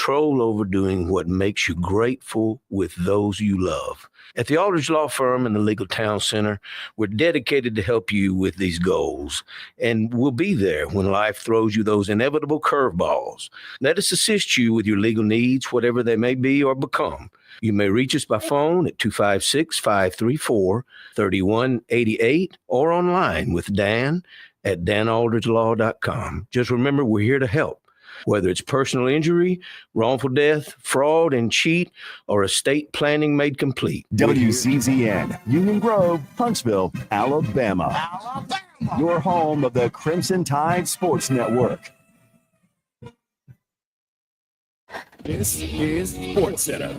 control over doing what makes you grateful with those you love. At the Aldridge Law Firm and the Legal Town Center, we're dedicated to help you with these goals, and we'll be there when life throws you those inevitable curveballs. Let us assist you with your legal needs, whatever they may be or become. You may reach us by phone at 256-534-3188 or online with Dan at danaldridgelaw.com. Just remember, we're here to help. Whether it's personal injury, wrongful death, fraud and cheat, or estate planning made complete. WCZN, Union Grove, Huntsville, Alabama. Your home of the Crimson Tide Sports Network. This is SportsCenter.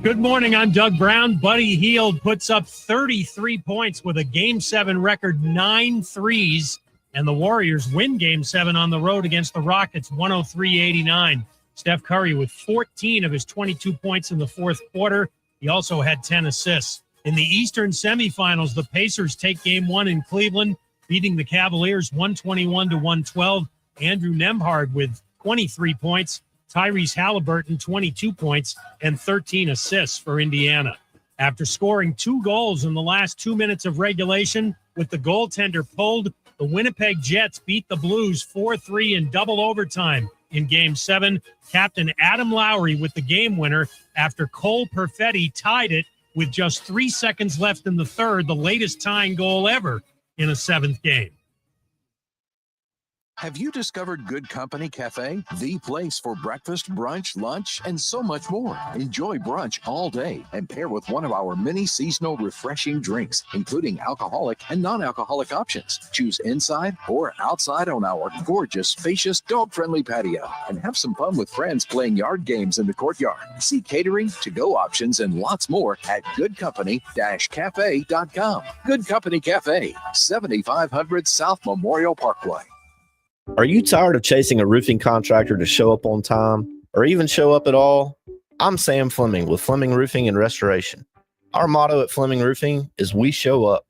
Good morning. I'm Doug Brown. Buddy Hield puts up 33 points with a Game 7 record, 9 threes. And the Warriors win Game 7 on the road against the Rockets, 103-89. Steph Curry with 14 of his 22 points in the fourth quarter. He also had 10 assists. In the Eastern semifinals, the Pacers take Game 1 in Cleveland, beating the Cavaliers 121-112. Andrew Nembhard with 23 points. Tyrese Halliburton, 22 points and 13 assists for Indiana. After scoring 2 goals in the last 2 minutes of regulation, with the goaltender pulled, the Winnipeg Jets beat the Blues 4-3 in double overtime in Game 7. Captain Adam Lowry with the game winner after Cole Perfetti tied it with just 3 seconds left in the third, the latest tying goal ever in a seventh game. Have you discovered Good Company Cafe? The place for breakfast, brunch, lunch, and so much more. Enjoy brunch all day and pair with one of our many seasonal refreshing drinks, including alcoholic and non-alcoholic options. Choose inside or outside on our gorgeous, spacious, dog-friendly patio and have some fun with friends playing yard games in the courtyard. See catering, to-go options, and lots more at goodcompany-cafe.com. Good Company Cafe, 7500 South Memorial Parkway. Are you tired of chasing a roofing contractor to show up on time or even show up at all? I'm Sam Fleming with Fleming Roofing and Restoration. Our motto at Fleming Roofing is we show up.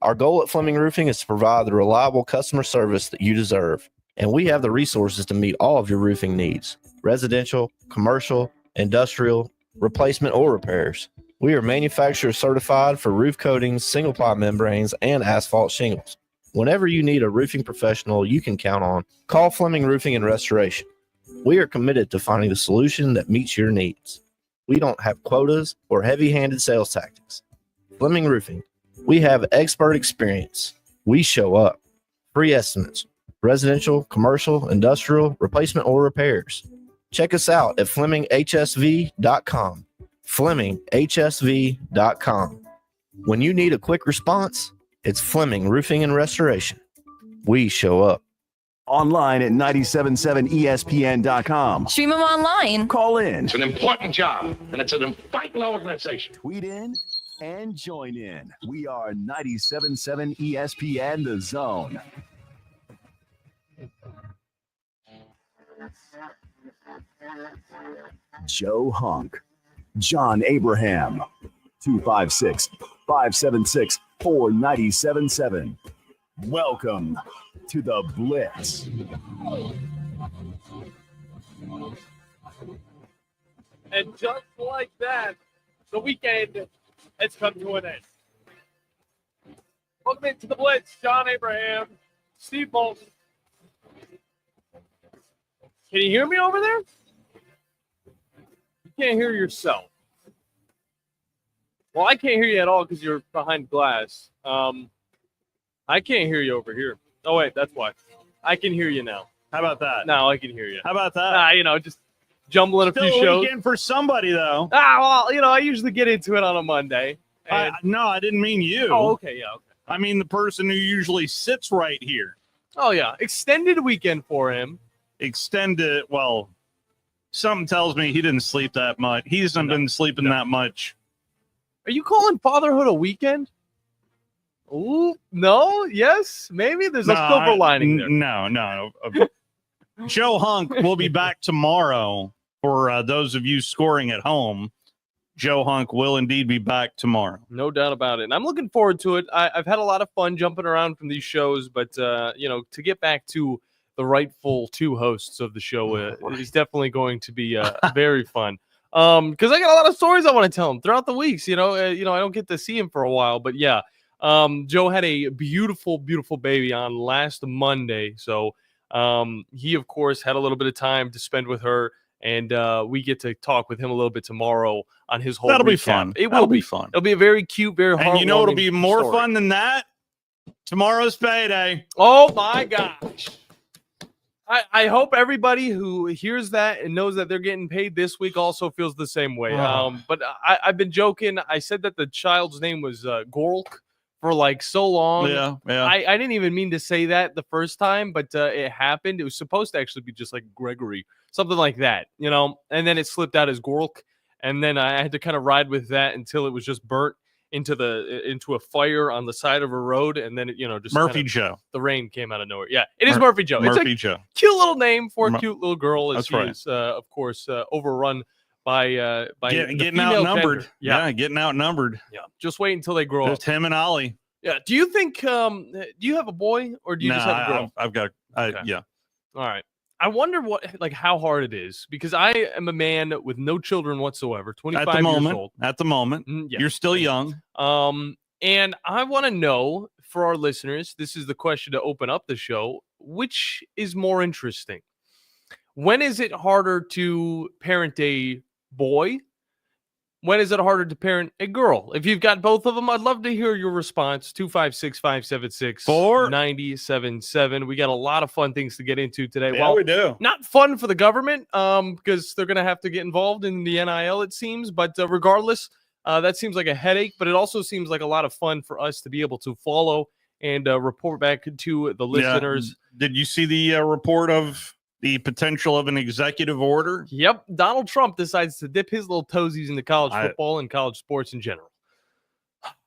Our goal at Fleming Roofing is to provide the reliable customer service that you deserve, and we have the resources to meet all of your roofing needs: residential, commercial, industrial, replacement, or repairs. We are manufacturer certified for roof coatings, single-ply membranes, and asphalt shingles. Whenever you need a roofing professional you can count on, call Fleming Roofing and Restoration. We are committed to finding the solution that meets your needs. We don't have quotas or heavy-handed sales tactics. Fleming Roofing, we have expert experience. We show up. Free estimates, residential, commercial, industrial, replacement, or repairs. Check us out at FlemingHSV.com. FlemingHSV.com. When you need a quick response, it's Fleming Roofing and Restoration. We show up. Online at 977ESPN.com. Stream them online. Call in. It's an important job, and it's an vital organization. Tweet in and join in. We are 977 ESPN The Zone. Joe Hunk. John Abraham. 256-576-4977. Welcome to the Blitz. And just like that, the weekend has come to an end. Welcome into the Blitz, John Abraham, Steve Bolton. Can you hear me over there? You can't hear yourself. Well, I can't hear you at all because you're behind glass. I can't hear you over here. Oh, wait, that's why. I can hear you now. How about that? Now I can hear you. How about that? Just jumbling Still a few shows. Weekend for somebody, though. Well, I usually get into it on a Monday. No, I didn't mean you. Oh, okay, yeah, okay. I mean the person who usually sits right here. Oh, yeah. Extended weekend for him. Extended, well, something tells me he didn't sleep that much. He hasn't been sleeping that much. Are you calling fatherhood a weekend? Ooh, no, yes, maybe there's a silver lining there. No. Joe Hunk will be back tomorrow for those of you scoring at home. Joe Hunk will indeed be back tomorrow. No doubt about it. And I'm looking forward to it. I've had a lot of fun jumping around from these shows, but, to get back to rightful two hosts of the show. It's definitely going to be very fun. Because I got a lot of stories I want to tell him throughout the weeks. I don't get to see him for a while, but yeah. Joe had a beautiful, beautiful baby on last Monday, so he of course had a little bit of time to spend with her, and we get to talk with him a little bit tomorrow on his whole. That'll recap. be fun. Will be fun. It'll be a very cute, very heartwarming. And it'll be more story. fun than that. Tomorrow's payday. Oh my gosh. I hope everybody who hears that and knows that they're getting paid this week also feels the same way. But I've been joking. I said that the child's name was Gork for like so long. Yeah. I didn't even mean to say that the first time, but it happened. It was supposed to actually be just like Gregory, something like that, and then it slipped out as Gork. And then I had to kind of ride with that until it was just burnt into a fire on the side of a road, and then just Murphy Joe. The rain came out of nowhere. Yeah, it is Murphy Joe. Murphy it's Joe. Cute little name for a cute little girl. That's she right. is, of course, overrun by getting outnumbered. Gender. Yeah, getting outnumbered. Yeah, just wait until they grow up. Just him and Ollie. Yeah. Do you think? Do you have a boy or do you just have a girl? I've got. Okay. Yeah. All right. I wonder how hard it is, because I am a man with no children whatsoever, 25 years old. At the moment, yeah. You're still young. And I want to know, for our listeners, this is the question to open up the show, which is more interesting? When is it harder to parent a boy? When is it harder to parent a girl? If you've got both of them, I'd love to hear your response. 256-576-9077. We got a lot of fun things to get into today. Yeah, we do. Not fun for the government, because they're going to have to get involved in the NIL, it seems. But regardless, that seems like a headache. But it also seems like a lot of fun for us to be able to follow and report back to the listeners. Did you see the report of the potential of an executive order? Yep. Donald Trump decides to dip his little toesies into college football and college sports in general.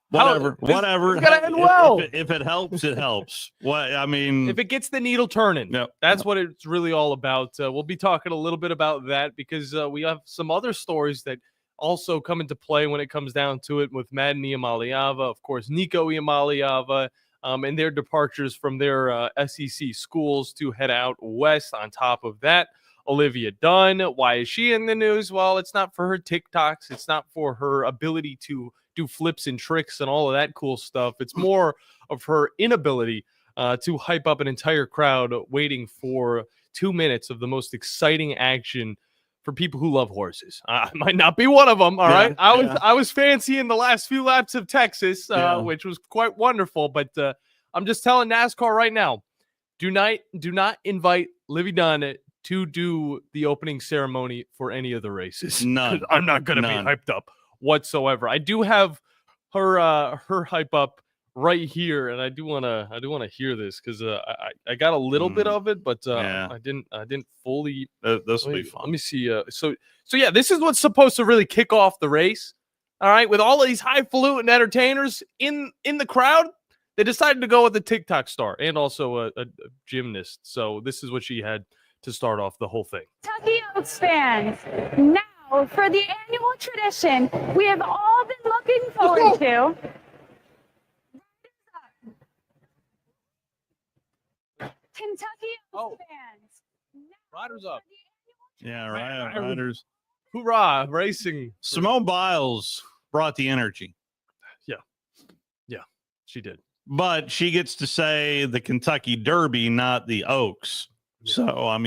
Whatever. It's gotta end well. If it helps, it helps. If it gets the needle turning, yep. That's what it's really all about. We'll be talking a little bit about that, because we have some other stories that also come into play when it comes down to it, with Madden Iamaleava, of course, Nico Iamaleava, and their departures from their SEC schools to head out west. On top of that, Olivia Dunn. Why is she in the news? Well, it's not for her TikToks. It's not for her ability to do flips and tricks and all of that cool stuff. It's more of her inability to hype up an entire crowd waiting for 2 minutes of the most exciting action for people who love horses. I might not be one of them. All right. I was fancy in the last few laps of Texas, which was quite wonderful. But I'm just telling NASCAR right now, do not invite Livy Dunn to do the opening ceremony for any of the races. None. I'm not going to be hyped up whatsoever. I do have her hype up right here, and I do want to hear this, because I got a little bit of it, but I didn't fully. This will be fun. Let me see. So yeah, this is what's supposed to really kick off the race. All right, with all of these highfalutin entertainers in the crowd, they decided to go with a TikTok star and also a gymnast. So this is what she had to start off the whole thing. Kentucky Oaks fans, now for the annual tradition we have all been looking forward to. Kentucky Oaks fans. Riders up. Yeah, riders. Hoorah, racing. Simone Biles brought the energy. Yeah, she did. But she gets to say the Kentucky Derby, not the Oaks. Yeah. So, I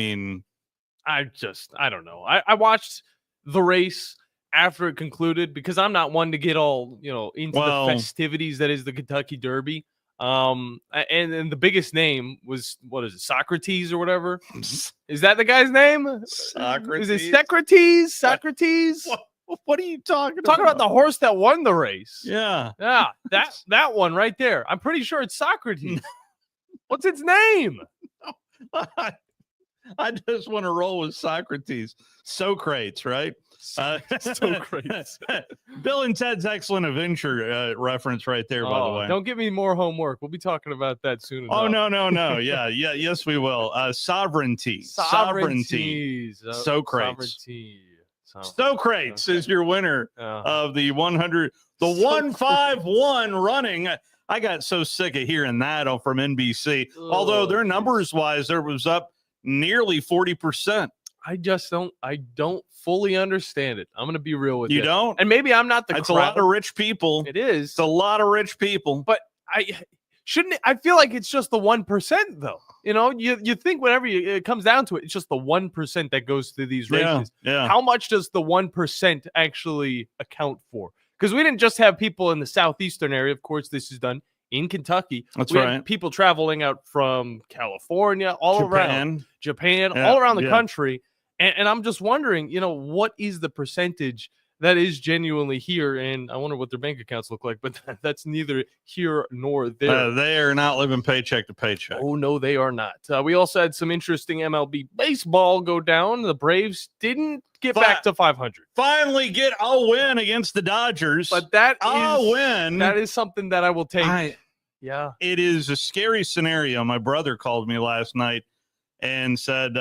don't know. I watched the race after it concluded, because I'm not one to get all, into the festivities that is the Kentucky Derby. And the biggest name was, what is it, Socrates or whatever? Is that the guy's name? Socrates. Is it Socrates? What are you talking about? Talking about the horse that won the race. Yeah. Yeah, that one right there. I'm pretty sure it's Socrates. What's its name? I just want to roll with Socrates. Socrates, right? Socrates. Bill and Ted's Excellent Adventure reference right there, by the way. Don't give me more homework. We'll be talking about that soon enough. Oh, no. Yeah, yes, we will. Sovereignty. Sovereignty. Socrates. Socrates is your winner of the 100, the 151 running. I got so sick of hearing that from NBC. Although their numbers wise, there was up nearly 40%. I don't fully understand it. I'm going to be real with you. You don't? And maybe I'm not the It's crowd. a lot of rich people. It is. It's a lot of rich people. But I feel like it's just the 1% though. You think whenever it comes down to it, it's just the 1% that goes through these races. Yeah. How much does the 1% actually account for? Because we didn't just have people in the southeastern area. Of course, this is done in Kentucky. That's we right. had people traveling out from California, around Japan, Yeah, all around the country. And I'm just wondering, what is the percentage that is genuinely here? And I wonder what their bank accounts look like, but that's neither here nor there. They are not living paycheck to paycheck. Oh, no, they are not. We also had some interesting MLB baseball go down. The Braves didn't get back to 500. Finally get a win against the Dodgers. But that is something that I will take. It is a scary scenario. My brother called me last night and said,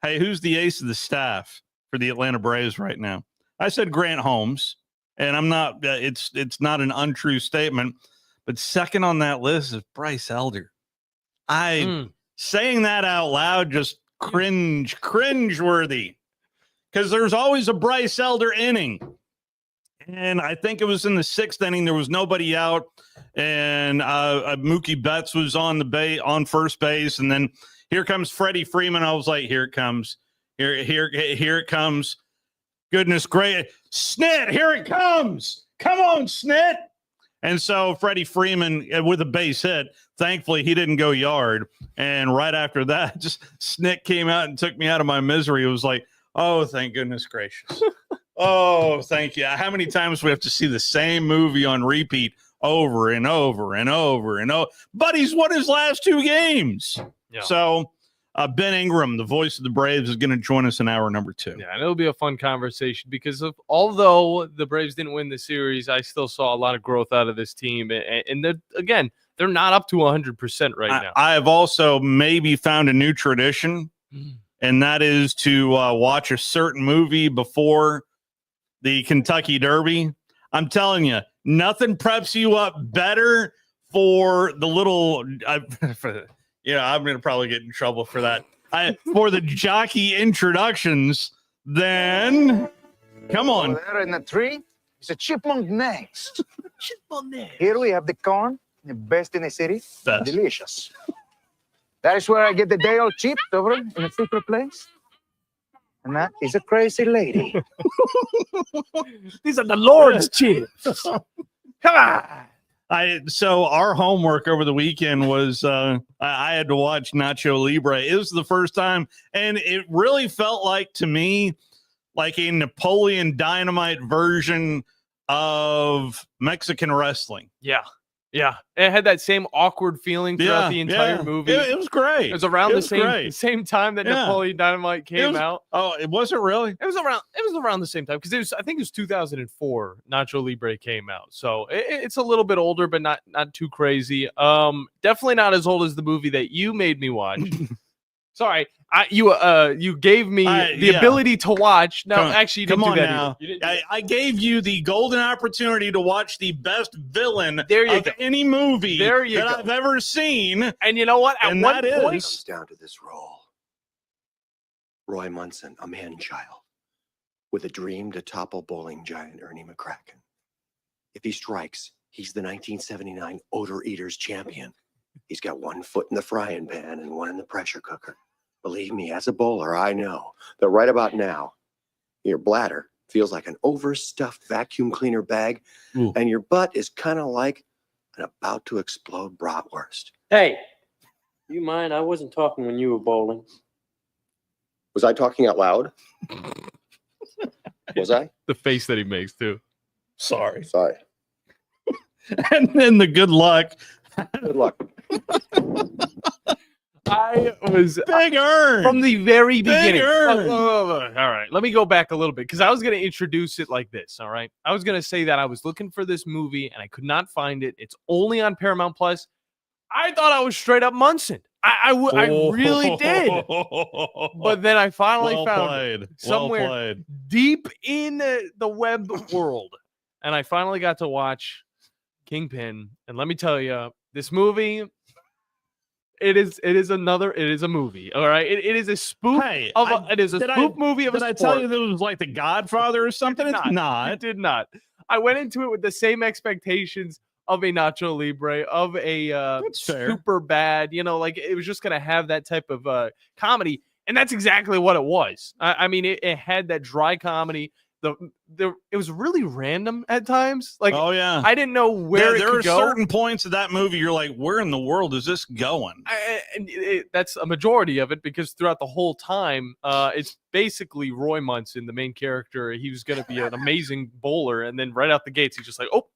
hey, who's the ace of the staff for the Atlanta Braves right now? I said Grant Holmes, and I'm not. It's not an untrue statement, but second on that list is Bryce Elder. Saying that out loud just cringeworthy, because there's always a Bryce Elder inning, and I think it was in the 6th inning. There was nobody out, and Mookie Betts was on first base, and then here comes Freddie Freeman. I was like, here it comes, here it comes. Goodness great. Snit, here it comes. Come on, Snit. And so Freddie Freeman with a base hit. Thankfully, he didn't go yard. And right after that, just Snit came out and took me out of my misery. It was like, oh, thank goodness gracious. Oh, thank you. How many times do we have to see the same movie on repeat over and over and over and over? But he's won his last 2 games. Yeah. So Ben Ingram, the voice of the Braves, is going to join us in hour number 2. Yeah, and it'll be a fun conversation because although the Braves didn't win the series, I still saw a lot of growth out of this team. And they're not up to 100% right now. I have also maybe found a new tradition, and that is to watch a certain movie before the Kentucky Derby. I'm telling you, nothing preps you up better for the little I'm going to probably get in trouble for that. For the jockey introductions, then come on. Over there in the tree is a chipmunk nest. Here we have the corn, the best in the city. Best. Delicious. That is where I get the day old chips over in a secret place. And that is a crazy lady. These are the Lord's chips. Come on. So our homework over the weekend was I had to watch Nacho Libre. It was the first time, and it really felt like to me like a Napoleon Dynamite version of Mexican wrestling. Yeah. It had that same awkward feeling throughout the entire movie. It was great. It was around the same time that Napoleon Dynamite came out. Oh, it wasn't really? It was around the same time because I think it was 2004 Nacho Libre came out. So it's a little bit older, but not too crazy. Definitely not as old as the movie that you made me watch. Sorry, you gave me the ability to watch. No, actually, you didn't do that now. I gave you the golden opportunity to watch the best villain of any movie that I've ever seen. And you know what? At one point, it comes down to this role. Roy Munson, a man-child, with a dream to topple bowling giant Ernie McCracken. If he strikes, he's the 1979 Odor Eaters champion. He's got one foot in the frying pan and one in the pressure cooker. Believe me, as a bowler, I know that right about now, your bladder feels like an overstuffed vacuum cleaner bag, and your butt is kind of like an about to explode bratwurst. Hey, you mind? I wasn't talking when you were bowling. Was I talking out loud? Was I? The face that he makes, too. Sorry. And then the good luck. Good luck. I was Big Earn from the very beginning. Big Earn. All right, let me go back a little bit because I was going to introduce it like this. All right, I was going to say that I was looking for this movie and I could not find it. It's only on Paramount Plus. I thought I was straight up Munson. I really did. But then I finally found it somewhere deep in the web world, and I finally got to watch Kingpin. And let me tell you, this movie, It is a movie. All right. It is a spoof Hey, it is a spoof movie of a Did I sport. tell you that it was like The Godfather or something? It's not. You did not. I went into it with the same expectations of a Nacho Libre, of a super bad, like it was just going to have that type of comedy. And that's exactly what it was. I mean, it had that dry comedy. It was really random at times. Like, oh yeah, I didn't know where there it could are go. certain points of that movie you're like, where in the world is this going? That's a majority of it, because throughout the whole time, it's basically Roy Munson, the main character. He was going to be an amazing bowler, and then right out the gates, he's just like, oh,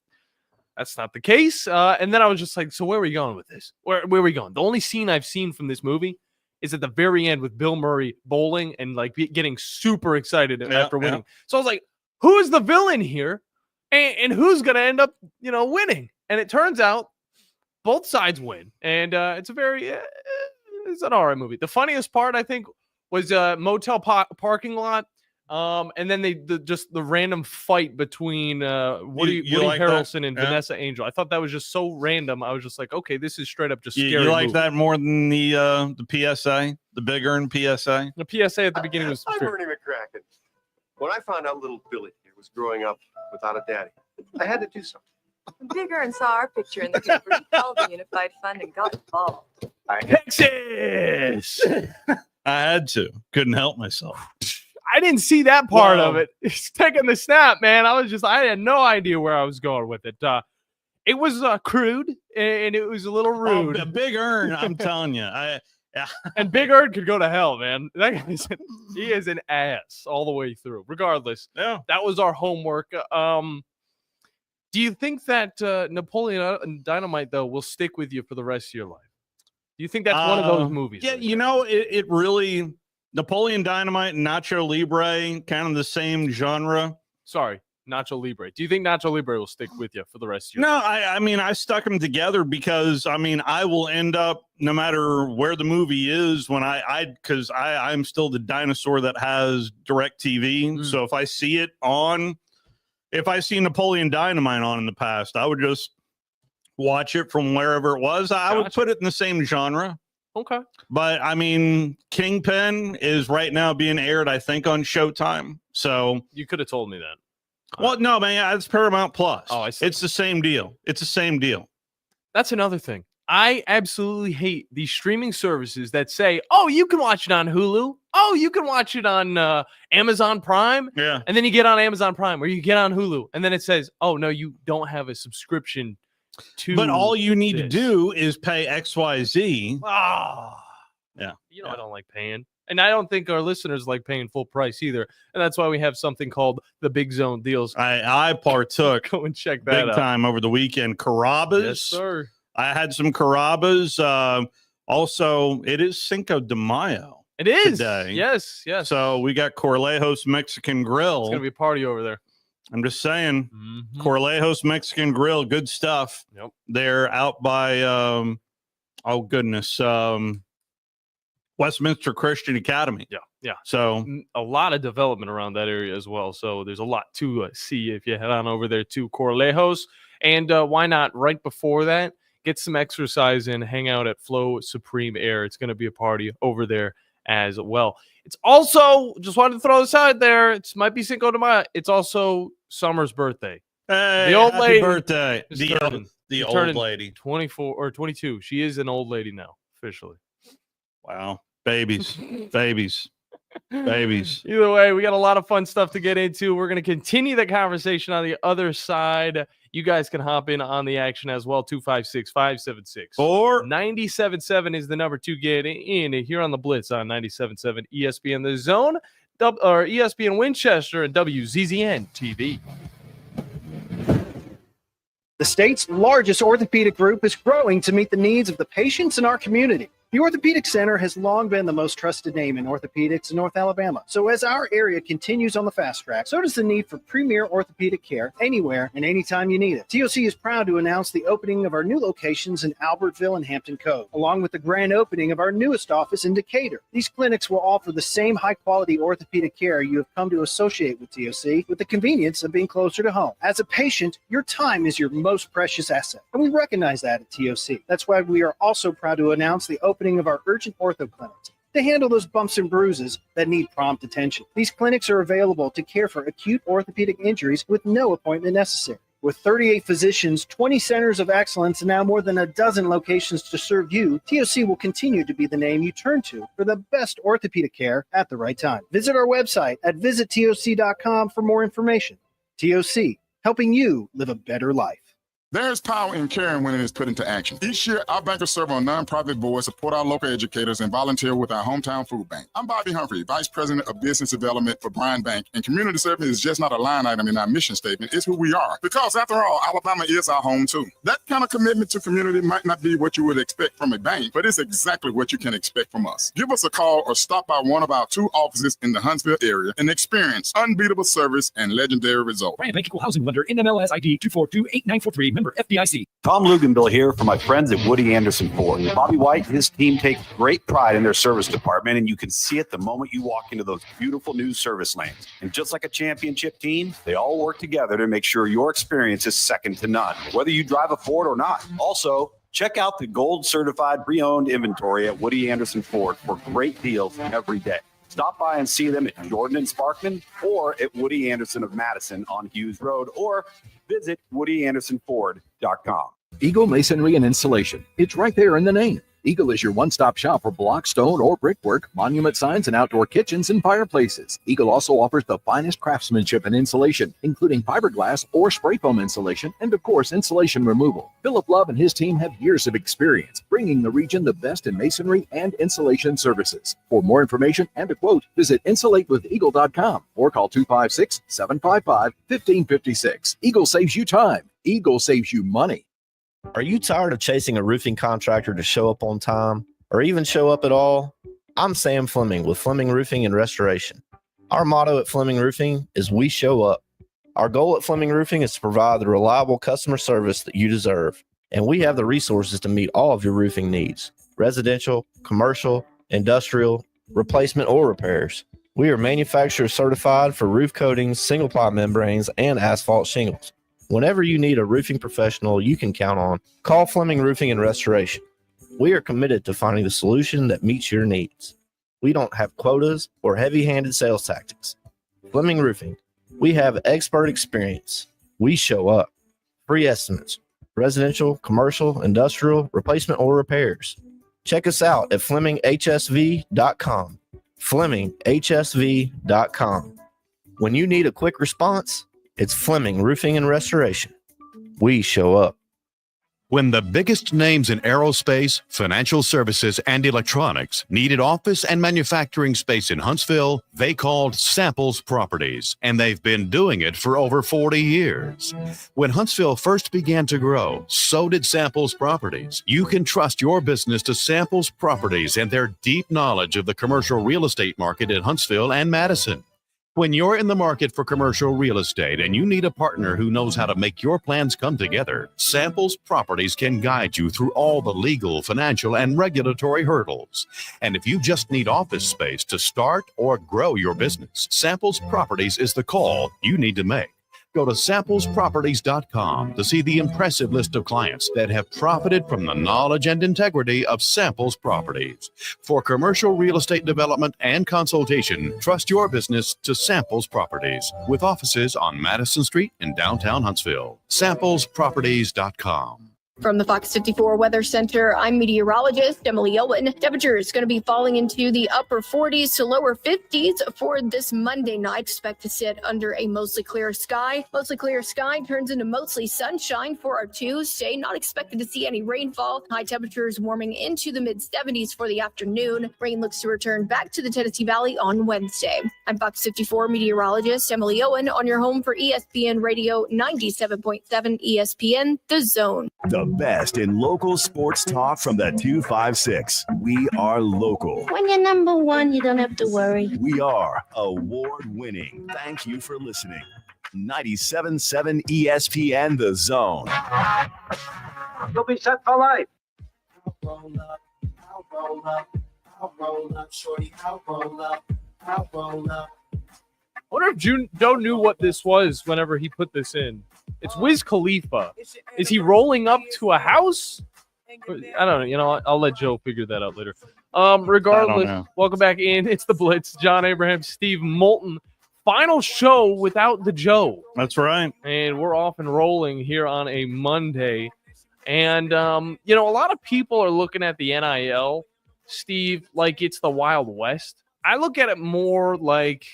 that's not the case. And then I was just like, so where are we going with this? Where are we going? The only scene I've seen from this movie is at the very end with Bill Murray bowling and like getting super excited after winning. Yeah. So I was like, who is the villain here? And who's going to end up, winning? And it turns out both sides win. And it's it's an all right movie. The funniest part, I think, was motel parking lot. And then the random fight between Woody like Harrelson and Vanessa Angel. I thought that was just so random. I was just like, okay, this is straight up just scary. You like movie. that more than the PSA, the Big Earn PSA? The PSA at the beginning was. I'm Ernie McCracken. When I found out little Billy here was growing up without a daddy, I had to do something. Big Earn saw our picture in the paper. He called the Unified Fund and got involved. Texas. I had to. Couldn't help myself. I didn't see that part of it. It's taking the snap, man. I had no idea where I was going with it. It was crude and it was a little rude. Oh, Big Earn, I'm telling you. And Big Earn could go to hell, man. That guy he is an ass all the way through. Regardless, that was our homework. Do you think that Napoleon Dynamite, though, will stick with you for the rest of your life? Do you think that's one of those movies? Yeah, it really... Napoleon Dynamite and Nacho Libre, kind of the same genre. Sorry, Nacho Libre. Do you think Nacho Libre will stick with you for the rest of your life? No, I mean, I stuck them together because, I will end up, no matter where the movie is, when because I'm still the dinosaur that has DirecTV. So if I see it on, if I see Napoleon Dynamite on in the past, I would just watch it from wherever it was. I would put it in the same genre. Okay. But Kingpin is right now being aired, I think, on Showtime. So you could have told me that. Well, no, man, it's Paramount Plus. Oh, I see. It's the same deal. That's another thing. I absolutely hate these streaming services that say, "Oh, you can watch it on Hulu. Oh, you can watch it on Amazon Prime." Yeah. And then you get on Amazon Prime or you get on Hulu, and then it says, "Oh no, you don't have a subscription." But all you need to do is pay XYZ. Yeah. I don't like paying. And I don't think our listeners like paying full price either. And that's why we have something called the Big Zone Deals. I partook Go and check that big out. time over the weekend. Carrabba's. Yes, sir. I had some Carrabba's. Also, it is Cinco de Mayo. It is. Today. Yes. So we got Corlejos Mexican Grill. It's going to be a party over there. I'm just saying, Corlejos Mexican Grill, good stuff. Yep. They're out by, Westminster Christian Academy. Yeah. So a lot of development around that area as well. So there's a lot to see if you head on over there to Corlejos. And why not right before that, get some exercise in, hang out at Flow Supreme Air. It's going to be a party over there as well. It's also, just wanted to throw this out there, it might be Cinco de Mayo. It's also Summer's birthday. Hey, the old lady birthday. The old lady. 24 or 22. She is an old lady now, officially. Wow. Babies. Either way, we got a lot of fun stuff to get into. We're going to continue the conversation on the other side. You guys can hop in on the action as well. 256-576. Or 97.7 is the number to get in here on the Blitz on 97.7 ESPN The Zone, or ESPN Winchester and WZZN TV. The state's largest orthopedic group is growing to meet the needs of the patients in our community. The Orthopedic Center has long been the most trusted name in orthopedics in North Alabama. So as our area continues on the fast track, so does the need for premier orthopedic care anywhere and anytime you need it. TOC is proud to announce the opening of our new locations in Albertville and Hampton Cove, along with the grand opening of our newest office in Decatur. These clinics will offer the same high-quality orthopedic care you have come to associate with TOC, with the convenience of being closer to home. As a patient, your time is your most precious asset, and we recognize that at TOC. That's why we are also proud to announce the opening of our urgent ortho clinics to handle those bumps and bruises that need prompt attention. These clinics are available to care for acute orthopedic injuries with no appointment necessary. With 38 physicians, 20 centers of excellence, and now more than a dozen locations to serve you, TOC will continue to be the name you turn to for the best orthopedic care at the right time. Visit our website at visittoc.com for more information. TOC, helping you live a better life. There's power in caring when it is put into action. Each year, our bankers serve on nonprofit boards, support our local educators, and volunteer with our hometown food bank. I'm Bobby Humphrey, Vice President of Business Development for Bryan Bank, and community service is just not a line item in our mission statement. It's who we are. Because after all, Alabama is our home too. That kind of commitment to community might not be what you would expect from a bank, but it's exactly what you can expect from us. Give us a call or stop by one of our 2 offices in the Huntsville area and experience unbeatable service and legendary results. Bryan Bank Equal Housing Lender, NMLS ID 2428943, member FDIC. Tom Luganville here for my friends at Woody Anderson Ford. Bobby White and his team take great pride in their service department, and you can see it the moment you walk into those beautiful new service lanes. And just like a championship team, they all work together to make sure your experience is second to none, whether you drive a Ford or not. Also, check out the gold certified pre-owned inventory at Woody Anderson Ford for great deals every day. Stop by and see them at Jordan and Sparkman or at Woody Anderson of Madison on Hughes Road, or visit WoodyAndersonFord.com. Eagle Masonry and Installation. It's right there in the name. Eagle is your one-stop shop for block, stone, or brickwork, monument signs, and outdoor kitchens and fireplaces. Eagle also offers the finest craftsmanship and insulation, including fiberglass or spray foam insulation, and of course, insulation removal. Philip Love and his team have years of experience, bringing the region the best in masonry and insulation services. For more information and a quote, visit insulatewitheagle.com or call 256-755-1556. Eagle saves you time. Eagle saves you money. Are you tired of chasing a roofing contractor to show up on time or even show up at all? I'm Sam Fleming with Fleming Roofing and Restoration. Our motto at Fleming Roofing is we show up. Our goal at Fleming Roofing is to provide the reliable customer service that you deserve, and we have the resources to meet all of your roofing needs: residential, commercial, industrial, replacement, or repairs. We are manufacturer certified for roof coatings, single-ply membranes, and asphalt shingles. Whenever you need a roofing professional you can count on, call Fleming Roofing and Restoration. We are committed to finding the solution that meets your needs. We don't have quotas or heavy-handed sales tactics. Fleming Roofing, we have expert experience. We show up. Free estimates, residential, commercial, industrial, replacement, or repairs. Check us out at FlemingHSV.com. FlemingHSV.com. When you need a quick response, it's Fleming Roofing and Restoration. We show up. When the biggest names in aerospace, financial services, and electronics needed office and manufacturing space in Huntsville, they called Samples Properties, and they've been doing it for over 40 years. When Huntsville first began to grow, so did Samples Properties. You can trust your business to Samples Properties and their deep knowledge of the commercial real estate market in Huntsville and Madison. When you're in the market for commercial real estate and you need a partner who knows how to make your plans come together, Samples Properties can guide you through all the legal, financial, and regulatory hurdles. And if you just need office space to start or grow your business, Samples Properties is the call you need to make. Go to samplesproperties.com to see the impressive list of clients that have profited from the knowledge and integrity of Samples Properties. For commercial real estate development and consultation, trust your business to Samples Properties, with offices on Madison Street in downtown Huntsville. Samplesproperties.com. From the Fox 54 Weather Center, I'm meteorologist Emily Owen. Temperature is going to be falling into the upper 40s to lower 50s for this Monday night. Expect to sit under a mostly clear sky. Mostly clear sky turns into mostly sunshine for our Tuesday. Not expected to see any rainfall. High temperatures warming into the mid-70s for the afternoon. Rain looks to return back to the Tennessee Valley on Wednesday. I'm Fox 54 meteorologist Emily Owen on your home for ESPN Radio 97.7 ESPN, The Zone. The The best in local sports talk from the 256. We are local. When you're number one, you don't have to worry. We are award-winning. Thank you for listening. 97.7 ESPN The Zone. You'll be set for life. I'll roll up, I'll roll up, I'll roll up, shorty, I'll roll up, I'll roll up. I wonder if Joe knew what this was whenever he put this in. It's Wiz Khalifa. Is he rolling up to a house? I don't know. You know, I'll let Joe figure that out later. Regardless, welcome back in. It's the Blitz. John Abraham, Steve Moulton. Final show without the Joe. That's right. And we're off and rolling here on a Monday. And, you know, a lot of people are looking at the NIL, Steve, like it's the Wild West. I look at it more like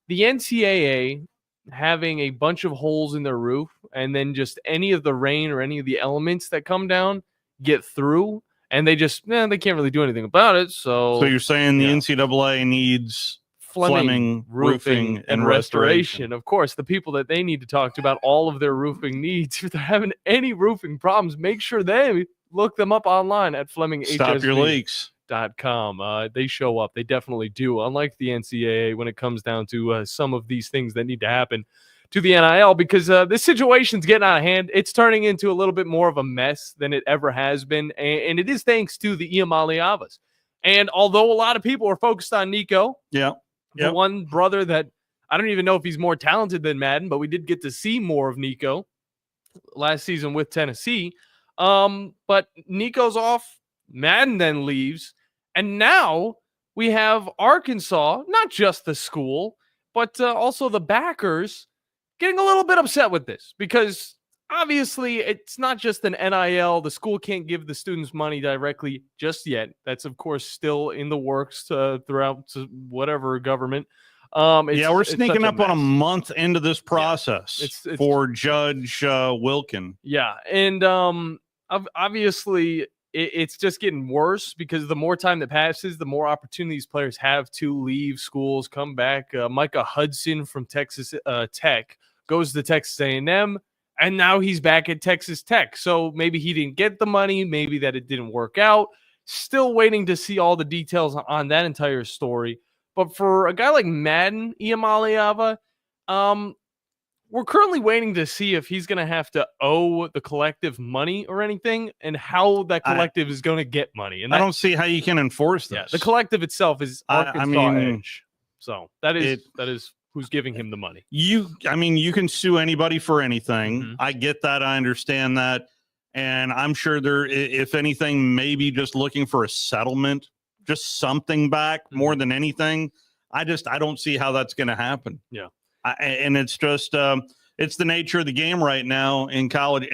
the NCAA having a bunch of holes in their roof, and then just any of the rain or any of the elements that come down get through, and they just, they can't really do anything about it. So you're saying the NCAA needs Fleming Roofing and Restoration. Of course, the people that they need to talk to about all of their roofing needs, if they're having any roofing problems, make sure they look them up online at FlemingHSV.com. They show up. They definitely do. Unlike the NCAA when it comes down to some of these things that need to happen to the NIL, because this situation's getting out of hand. It's turning into a little bit more of a mess than it ever has been, and it is thanks to the Iamaleavas. And although a lot of people are focused on Nico, the one brother that I don't even know if he's more talented than Madden, but we did get to see more of Nico last season with Tennessee. But Nico's off, Madden then leaves, and now we have Arkansas, not just the school, but also the backers, getting a little bit upset with this because obviously it's not just an NIL. The school can't give the students money directly just yet. That's, of course, still in the works throughout whatever government. We're sneaking up on a month into this process it's for Judge Wilkin. Yeah, and obviously it's just getting worse because the more time that passes, the more opportunities players have to leave schools, come back. Micah Hudson from Texas Tech goes to Texas A&M, and now he's back at Texas Tech. So maybe he didn't get the money, maybe that it didn't work out. Still waiting to see all the details on that entire story. But for a guy like Madden Iamaleava, we're currently waiting to see if he's going to have to owe the collective money or anything, and how that collective is going to get money. And I don't see how you can enforce this. Yeah, the collective itself is Arkansas Edge. So that is who's giving him the money. You can sue anybody for anything. Mm-hmm. I get that. I understand that. And I'm sure they're, if anything, maybe just looking for a settlement, just something back more than anything. I don't see how that's going to happen. Yeah. And it's just, it's the nature of the game right now in college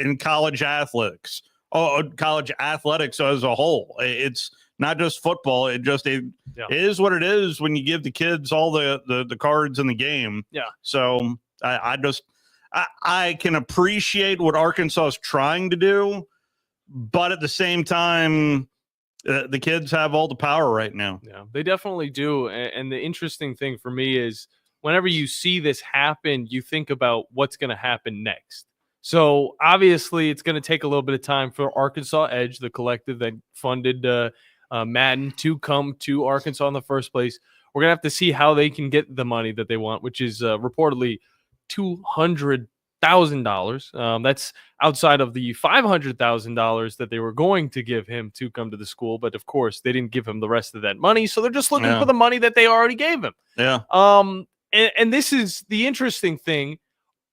athletics. College athletics as a whole. It's not just football. It is what it is when you give the kids all the cards in the game. Yeah. So I can appreciate what Arkansas is trying to do, but at the same time, the kids have all the power right now. Yeah, they definitely do. And the interesting thing for me is whenever you see this happen, you think about what's going to happen next. So obviously it's going to take a little bit of time for Arkansas Edge, the collective that funded Madden, to come to Arkansas in the first place. We're going to have to see how they can get the money that they want, which is reportedly $200,000. That's outside of the $500,000 that they were going to give him to come to the school. But of course, they didn't give him the rest of that money. So they're just looking for the money that they already gave him. Yeah. And this is the interesting thing.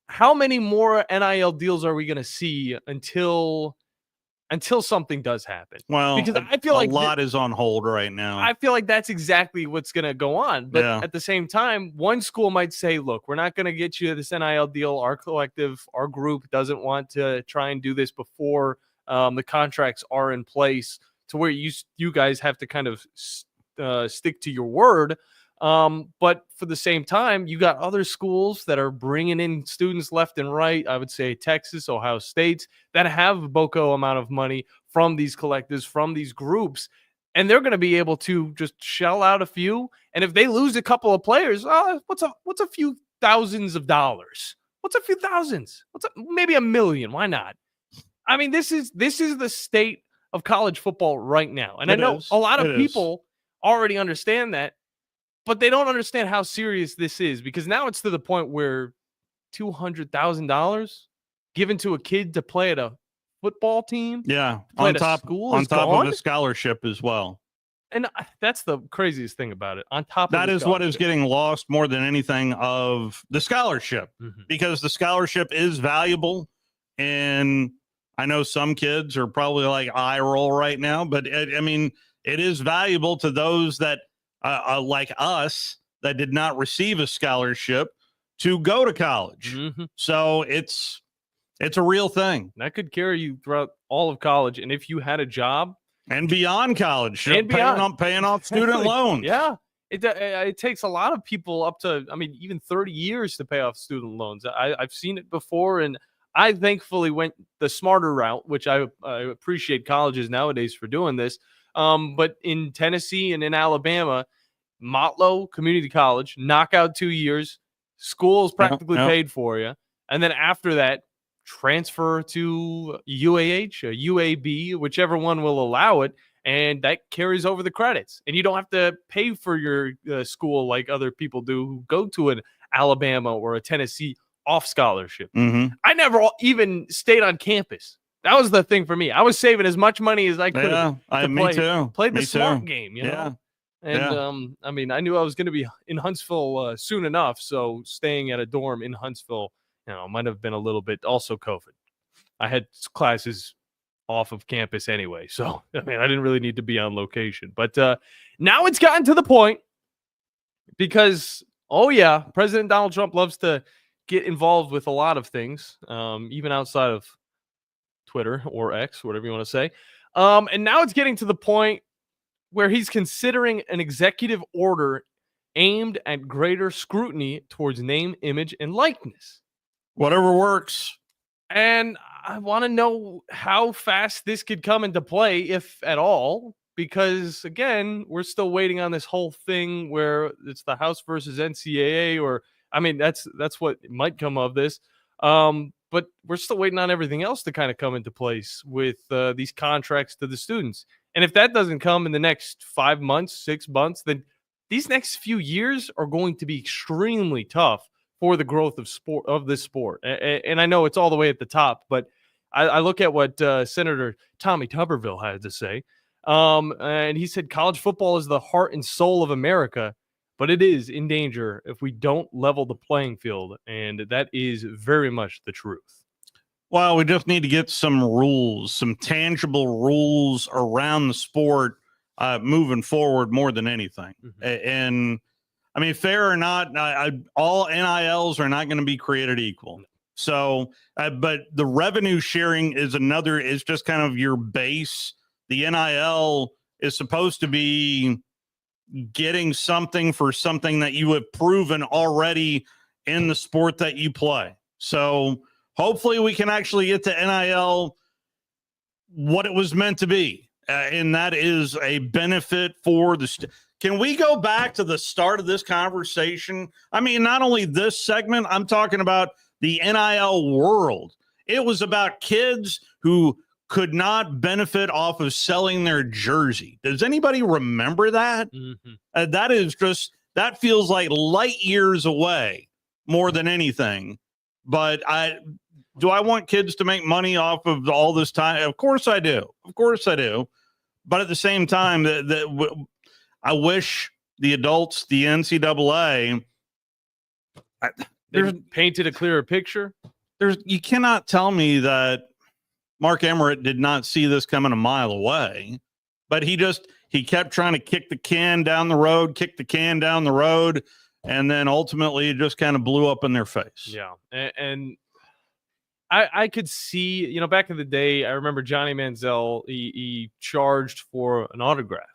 How many more NIL deals are we going to see until something does happen? Well, because I feel like a lot is on hold right now. I feel like that's exactly what's going to go on. But at the same time, one school might say, look, we're not going to get you this NIL deal. Our collective, our group doesn't want to try and do this before the contracts are in place to where you guys have to kind of stick to your word. But for the same time, you got other schools that are bringing in students left and right. I would say Texas, Ohio State, that have a boko amount of money from these collectives, from these groups, and they're going to be able to just shell out a few. And if they lose a couple of players, what's a few thousands of dollars? What's a few thousands? Maybe $1 million? Why not? I mean, this is the state of college football right now. And I It know is. a lot of It is. people already understand that, but they don't understand how serious this is, because now it's to the point where $200,000 given to a kid to play at a football team, Yeah, play on at a top school on is top gone? of a scholarship as well. And that's the craziest thing about it. On top of That the is what is scholarship. getting lost more than anything of the scholarship, because the scholarship is valuable. And I know some kids are probably like eye roll right now, but I mean, it is valuable to those that like us that did not receive a scholarship to go to college. So it's a real thing. That could carry you throughout all of college. And if you had a job and beyond college, and beyond, paying off student loans. Yeah. It takes a lot of people up to, I mean, even 30 years to pay off student loans. I've seen it before, and I thankfully went the smarter route, which I appreciate colleges nowadays for doing this. But in Tennessee and in Alabama, Motlow Community College, knockout 2 years, school is practically paid for you. And then after that, transfer to UAH or UAB, whichever one will allow it, and that carries over the credits. And you don't have to pay for your school like other people do who go to an Alabama or a Tennessee off scholarship. I never even stayed on campus. That was the thing for me. I was saving as much money as I could. Me too. Play the Me smart too. game, you Yeah. know? And I mean, I knew I was going to be in Huntsville soon enough, so staying at a dorm in Huntsville, might have been a little bit. Also COVID. I had classes off of campus anyway, so I mean, I didn't really need to be on location. But now it's gotten to the point because, President Donald Trump loves to get involved with a lot of things, even outside of Twitter or X, whatever you want to say. And now it's getting to the point where he's considering an executive order aimed at greater scrutiny towards name, image, and likeness. Whatever works. And I want to know how fast this could come into play, if at all, because, again, we're still waiting on this whole thing where it's the House versus NCAA, or, I mean, that's what might come of this. But we're still waiting on everything else to kind of come into place with these contracts to the students. And if that doesn't come in the next 5 months, 6 months, then these next few years are going to be extremely tough for the growth of this sport. And I know it's all the way at the top, but I look at what Senator Tommy Tuberville had to say. And he said college football is the heart and soul of America, but it is in danger if we don't level the playing field. And that is very much the truth. Well, we just need to get some rules, some tangible rules around the sport moving forward more than anything. And I mean, fair or not, all NILs are not going to be created equal. So, but the revenue sharing is just kind of your base. The NIL is supposed to be getting something for something that you have proven already in the sport that you play. So hopefully we can actually get to NIL what it was meant to be. And that is a benefit for the Can we go back to the start of this conversation? I mean, not only this segment, I'm talking about the NIL world. It was about kids who could not benefit off of selling their jersey. Does anybody remember that? That feels like light years away more than anything. But do I want kids to make money off of all this time? Of course I do. Of course I do. But at the same time, I wish the adults, the NCAA, They painted a clearer picture. You cannot tell me that Mark Emmert did not see this coming a mile away, but he kept trying to kick the can down the road, and then ultimately it just kind of blew up in their face. Yeah. And I could see, back in the day, I remember Johnny Manziel, he charged for an autograph.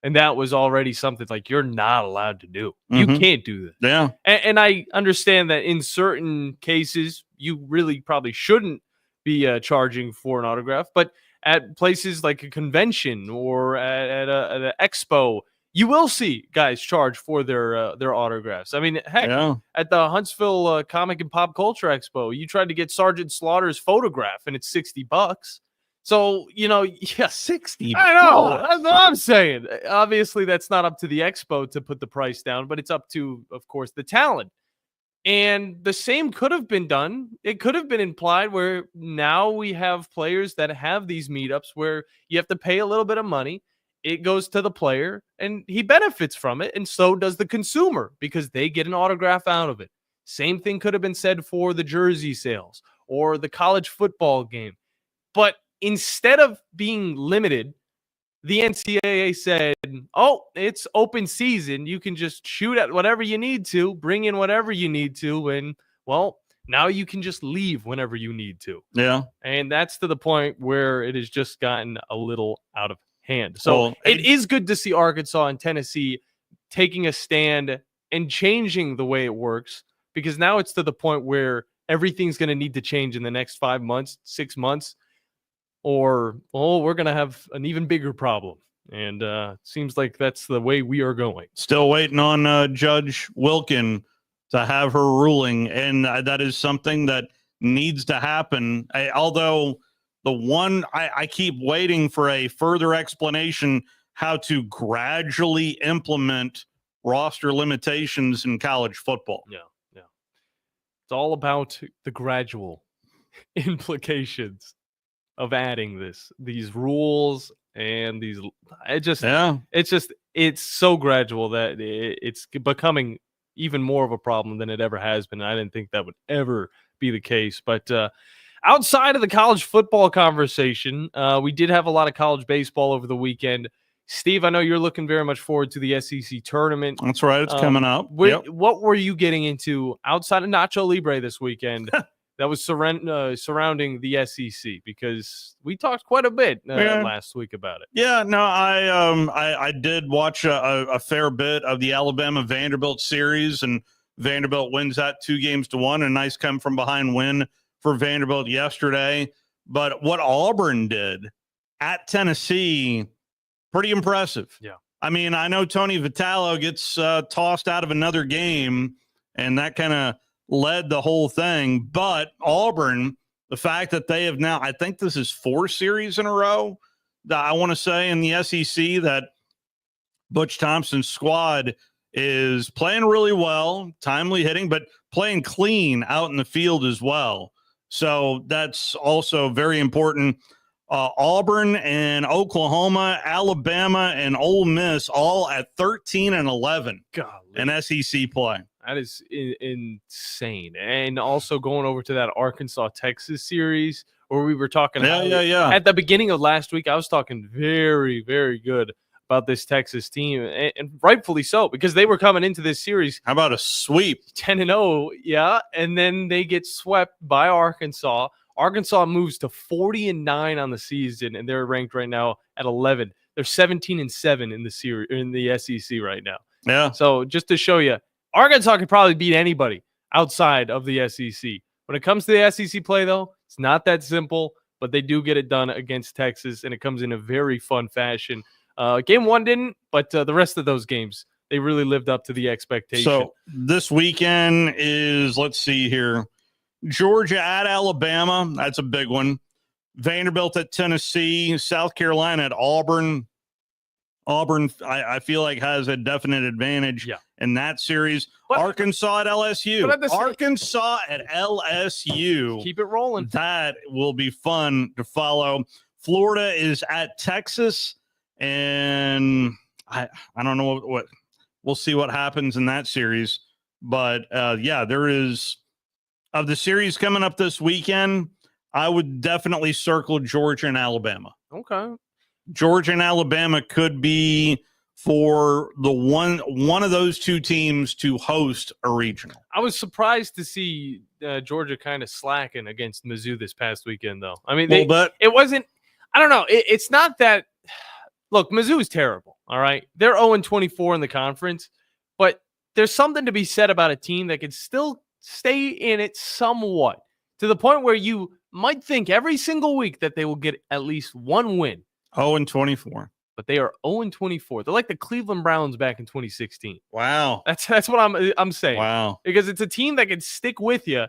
And that was already something like you're not allowed to do. You can't do that. Yeah. And I understand that in certain cases, you really probably shouldn't be charging for an autograph. But at places like a convention or at an expo, you will see guys charge for their autographs. I mean, heck, at the Huntsville Comic and Pop Culture Expo, you tried to get Sergeant Slaughter's photograph, and it's $60. So, yeah, 60. I know. That's what I'm saying. Obviously, that's not up to the expo to put the price down, but it's up to, of course, the talent. And the same could have been done. It could have been implied where now we have players that have these meetups where you have to pay a little bit of money. It goes to the player, and he benefits from it, and so does the consumer because they get an autograph out of it. Same thing could have been said for the jersey sales or the college football game. But instead of being limited, the NCAA said, oh, it's open season. You can just shoot at whatever you need to, bring in whatever you need to, and, well, now you can just leave whenever you need to. Yeah. And that's to the point where it has just gotten a little out of hand. So it is good to see Arkansas and Tennessee taking a stand and changing the way it works, because now it's to the point where everything's going to need to change in the next 5 months, 6 months, or, we're going to have an even bigger problem. And it seems like that's the way we are going. Still waiting on Judge Wilkin to have her ruling, and that is something that needs to happen. Although the one I keep waiting for a further explanation how to gradually implement roster limitations in college football. Yeah. It's all about the gradual implications of adding these rules and these. It's so gradual that it's becoming even more of a problem than it ever has been. I didn't think that would ever be the case, but outside of the college football conversation, we did have a lot of college baseball over the weekend. Steve, I know you're looking very much forward to the SEC tournament. That's right. It's coming up. What were you getting into outside of Nacho Libre this weekend that was surrounding the SEC? Because we talked quite a bit last week about it. Yeah, no, I did watch a fair bit of the Alabama-Vanderbilt series, and Vanderbilt wins that 2-1. A nice come-from-behind win for Vanderbilt yesterday. But what Auburn did at Tennessee, pretty impressive. Yeah. I mean, I know Tony Vitello gets tossed out of another game, and that kind of led the whole thing. But Auburn, the fact that they have now, I think this is 4 series in a row, that I want to say in the SEC, that Butch Thompson's squad is playing really well, timely hitting, but playing clean out in the field as well. So that's also very important. Auburn and Oklahoma, Alabama, and Ole Miss all at 13-11 in SEC play. That is insane. And also going over to that Arkansas-Texas series where we were talking at the beginning of last week, I was talking very, very good about this Texas team, and rightfully so, because they were coming into this series. How about a sweep? 10-0, yeah, and then they get swept by Arkansas. Arkansas moves to 40-9 on the season, and they're ranked right now at 11. They're 17-7 in the series in the SEC right now. Yeah. So just to show you, Arkansas could probably beat anybody outside of the SEC. When it comes to the SEC play, though, it's not that simple, but they do get it done against Texas, and it comes in a very fun fashion. Game 1 didn't, but the rest of those games, they really lived up to the expectation. So this weekend is, let's see here, Georgia at Alabama. That's a big one. Vanderbilt at Tennessee, South Carolina at Auburn. Auburn, I feel like, has a definite advantage in that series. But Arkansas at LSU. Arkansas at LSU. Keep it rolling. That will be fun to follow. Florida is at Texas, and I don't know what we'll see what happens in that series. But, there is – of the series coming up this weekend, I would definitely circle Georgia and Alabama. Okay. Georgia and Alabama could be for the one of those two teams to host a regional. I was surprised to see Georgia kind of slacking against Mizzou this past weekend, though. I mean, it wasn't – I don't know. It's not that – look, Mizzou is terrible, all right? They're 0-24 in the conference, but there's something to be said about a team that can still stay in it somewhat, to the point where you might think every single week that they will get at least one win. 0-24. but they are 0-24. They're like the Cleveland Browns back in 2016. Wow. That's what I'm saying. Wow. Because it's a team that can stick with you,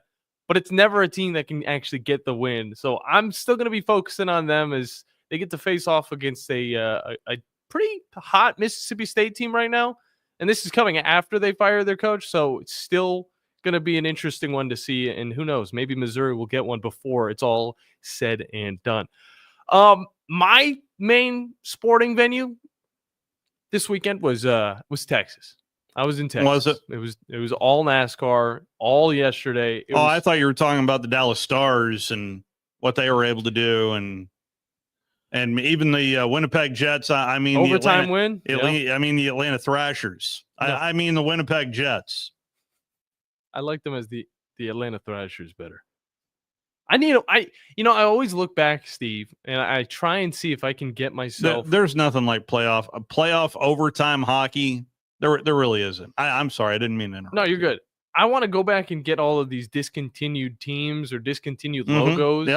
but it's never a team that can actually get the win. So I'm still going to be focusing on them as they get to face off against a pretty hot Mississippi State team right now. And this is coming after they fire their coach, so it's still going to be an interesting one to see. And who knows, maybe Missouri will get one before it's all said and done. My main sporting venue this weekend was Texas. I was in Texas. Was it? It was all NASCAR all yesterday. I thought you were talking about the Dallas Stars and what they were able to do, and even the Winnipeg Jets. I mean, overtime win. I mean the Atlanta Thrashers. No. I mean the Winnipeg Jets. I like them as the Atlanta Thrashers better. I always look back, Steve, and I try and see if I can get myself. There's nothing like playoff overtime hockey. There really isn't. I'm sorry, I didn't mean to interrupt. No, you're good. I want to go back and get all of these discontinued teams or discontinued logos,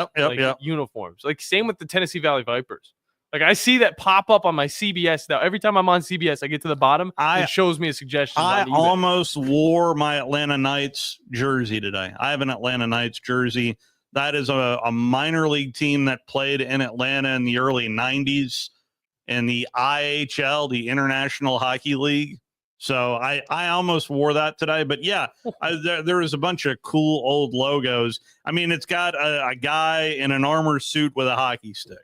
uniforms. Like same with the Tennessee Valley Vipers. Like I see that pop up on my CBS now. Every time I'm on CBS, I get to the bottom. It shows me a suggestion. I almost wore my Atlanta Knights jersey today. I have an Atlanta Knights jersey. That is a minor league team that played in Atlanta in the early 90s in the IHL, the International Hockey League. So I almost wore that today. But, yeah, there is a bunch of cool old logos. I mean, it's got a guy in an armor suit with a hockey stick.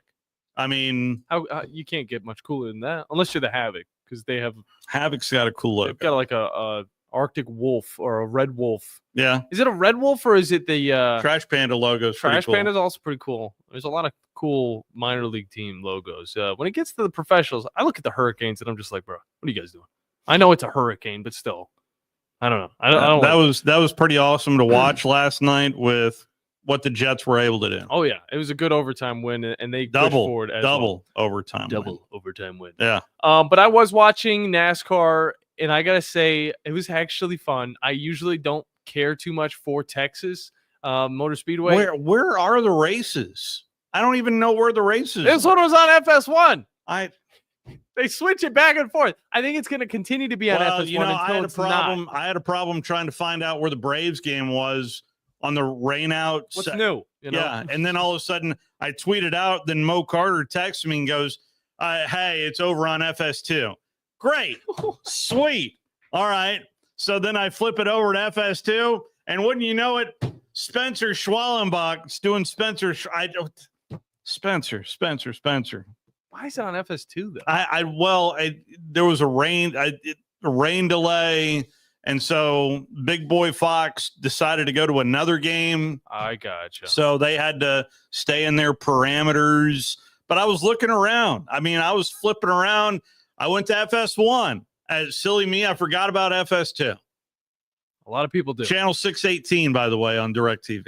I mean, you can't get much cooler than that unless you're the Havoc, because Havoc's got a cool logo. They've got like a Arctic wolf or a red wolf. Yeah. Is it a red wolf or is it the Trash Panda logo? Trash Panda is also pretty cool. There's a lot of cool minor league team logos. When it gets to the professionals, I look at the Hurricanes and I'm just like, bro, what are you guys doing? I know it's a hurricane, but still, I don't know. I don't. That was pretty awesome to watch last night with what the Jets were able to do. Oh yeah, it was a good overtime win, and they pushed forward as overtime win. Yeah. But I was watching NASCAR, and I gotta say it was actually fun. I usually don't care too much for Texas Motor Speedway. Where are the races? I don't even know where the races. This one was on FS1. They switch it back and forth. I think it's going to continue to be on FS1 until it's not. I had a problem trying to find out where the Braves game was on the rain out. What's new? Yeah, and then all of a sudden I tweeted out. Then Mo Carter texts me and goes, "Hey, it's over on FS2." Great, sweet. All right. So then I flip it over to FS2, and wouldn't you know it, Spencer Schwallenbach's doing Spencer. Why is it on FS2 though? There was a rain delay, and so Big Boy Fox decided to go to another game. I gotcha. So they had to stay in their parameters. But I was looking around. I mean, I was flipping around. I went to FS1. As silly me, I forgot about FS2. A lot of people do. Channel 618, by the way, on DirecTV.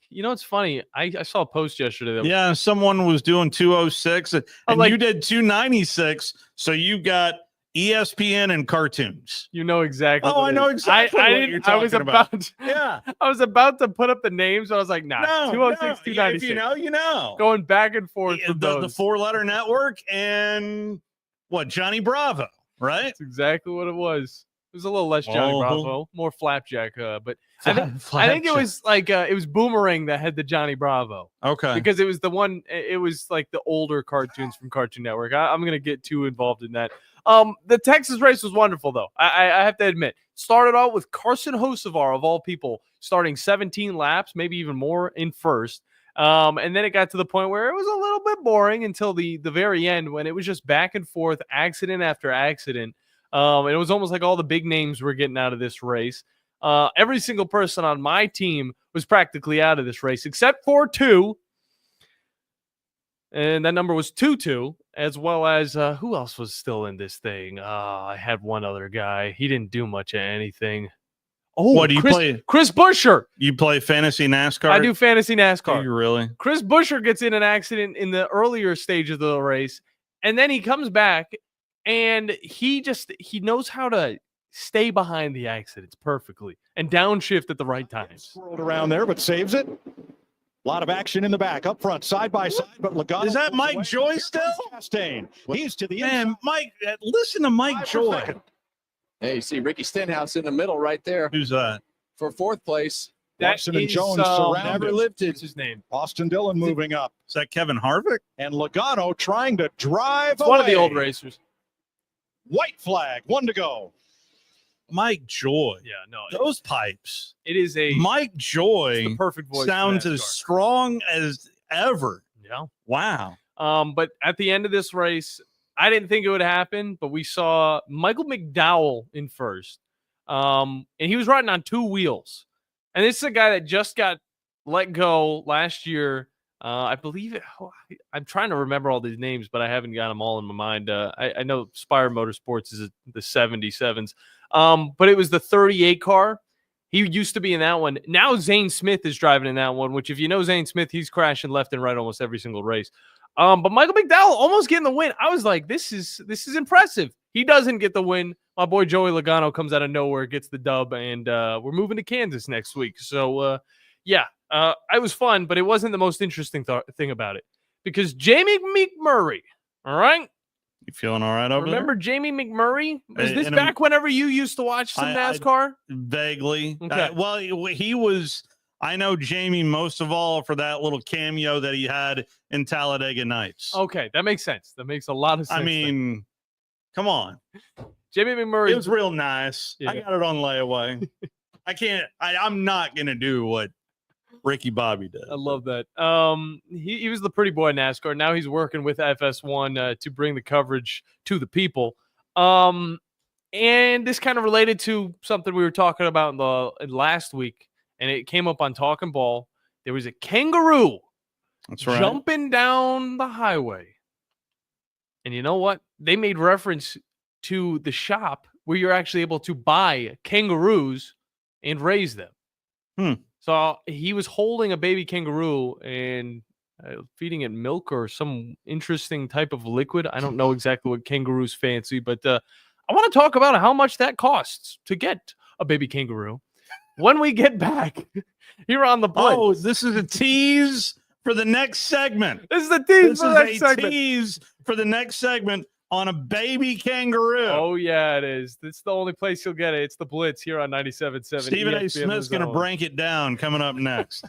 You know, it's funny. I saw a post yesterday. That someone was doing 206, and you did 296. So you got ESPN and cartoons. You know exactly. Oh, I know exactly what you're talking about. Yeah. I was about to put up the names, but I was like, nah, 206, 296. If you know. Going back and forth. The four-letter network and Johnny Bravo, right? That's exactly what it was. It was a little less Johnny Bravo, more Flapjack, but I think it was like it was Boomerang that had the Johnny Bravo. Okay, because it was the one. It was like the older cartoons from Cartoon Network. I'm gonna get too involved in that. The Texas race was wonderful, though. I have to admit, started out with Carson Hocevar of all people starting 17 laps, maybe even more in first. And then it got to the point where it was a little bit boring until the very end when it was just back and forth, accident after accident. And it was almost like all the big names were getting out of this race. Every single person on my team was practically out of this race, except for two. And that number was 2-2, as well as who else was still in this thing? I had one other guy. He didn't do much of anything. Oh, what do you play? Chris Buescher. You play fantasy NASCAR? I do fantasy NASCAR. Do you really? Chris Buescher gets in an accident in the earlier stage of the race, and then he comes back, and he knows how to stay behind the accidents perfectly and downshift at the right times. Swirled around there, but saves it. A lot of action in the back, up front, side by side, but Logano. Is that Mike Joy still? Chastain. He's to the Man, inside. Mike, listen to Mike Joy. Hey, you see Ricky Stenhouse in the middle right there. Who's that? For fourth place. Watson and Jones never surrounded. lifted. What's his name? Austin Dillon moving up. Is that Kevin Harvick? And Logano trying to drive It's one of the old racers. White flag, 1 to go. Mike Joy. Yeah, no. Those pipes. It is a Mike Joy. the perfect voice. Sounds for as NASCAR. strong as ever. Yeah. Wow. But at the end of this race, I didn't think it would happen, but we saw Michael McDowell in first. And he was riding on 2 wheels. And this is a guy that just got let go last year. I believe it. I'm trying to remember all these names, but I haven't got them all in my mind. I know Spire Motorsports is the 77s. But it was the 38 car. He used to be in that one. Now Zane Smith is driving in that one, which if you know Zane Smith, he's crashing left and right almost every single race. But Michael McDowell almost getting the win. I was like, this is impressive. He doesn't get the win. My boy Joey Logano comes out of nowhere, gets the dub, and we're moving to Kansas next week. So, it was fun, but it wasn't the most interesting thing about it because Jamie McMurray, all right? You feeling all right over Remember there? Jamie McMurray? Was this And back whenever you used to watch some NASCAR? Vaguely. Okay. Well, he was. I know Jamie most of all for that little cameo that he had in Talladega Nights. Okay, that makes sense. That makes a lot of sense. I mean, come on. Jamie McMurray. It was real nice. Yeah. I got it on layaway. I'm not going to do what Ricky Bobby did. I love that. He was the pretty boy in NASCAR. Now he's working with FS1 to bring the coverage to the people. And this kind of related to something we were talking about in last week, and it came up on Talking Ball. There was a kangaroo jumping down the highway. And you know what? They made reference to the shop where you're actually able to buy kangaroos and raise them. So he was holding a baby kangaroo and feeding it milk or some interesting type of liquid. I don't know exactly what kangaroos fancy, but I want to talk about how much that costs to get a baby kangaroo. When we get back here on the Blitz. Oh, this is a tease for the next segment. This is a tease for the next a segment. tease for the next segment on a baby kangaroo. Oh, yeah, it is. It's the only place you'll get it. It's the Blitz here on 97.7. Stephen A. ESPN Smith's going to Zone. break it down coming up next.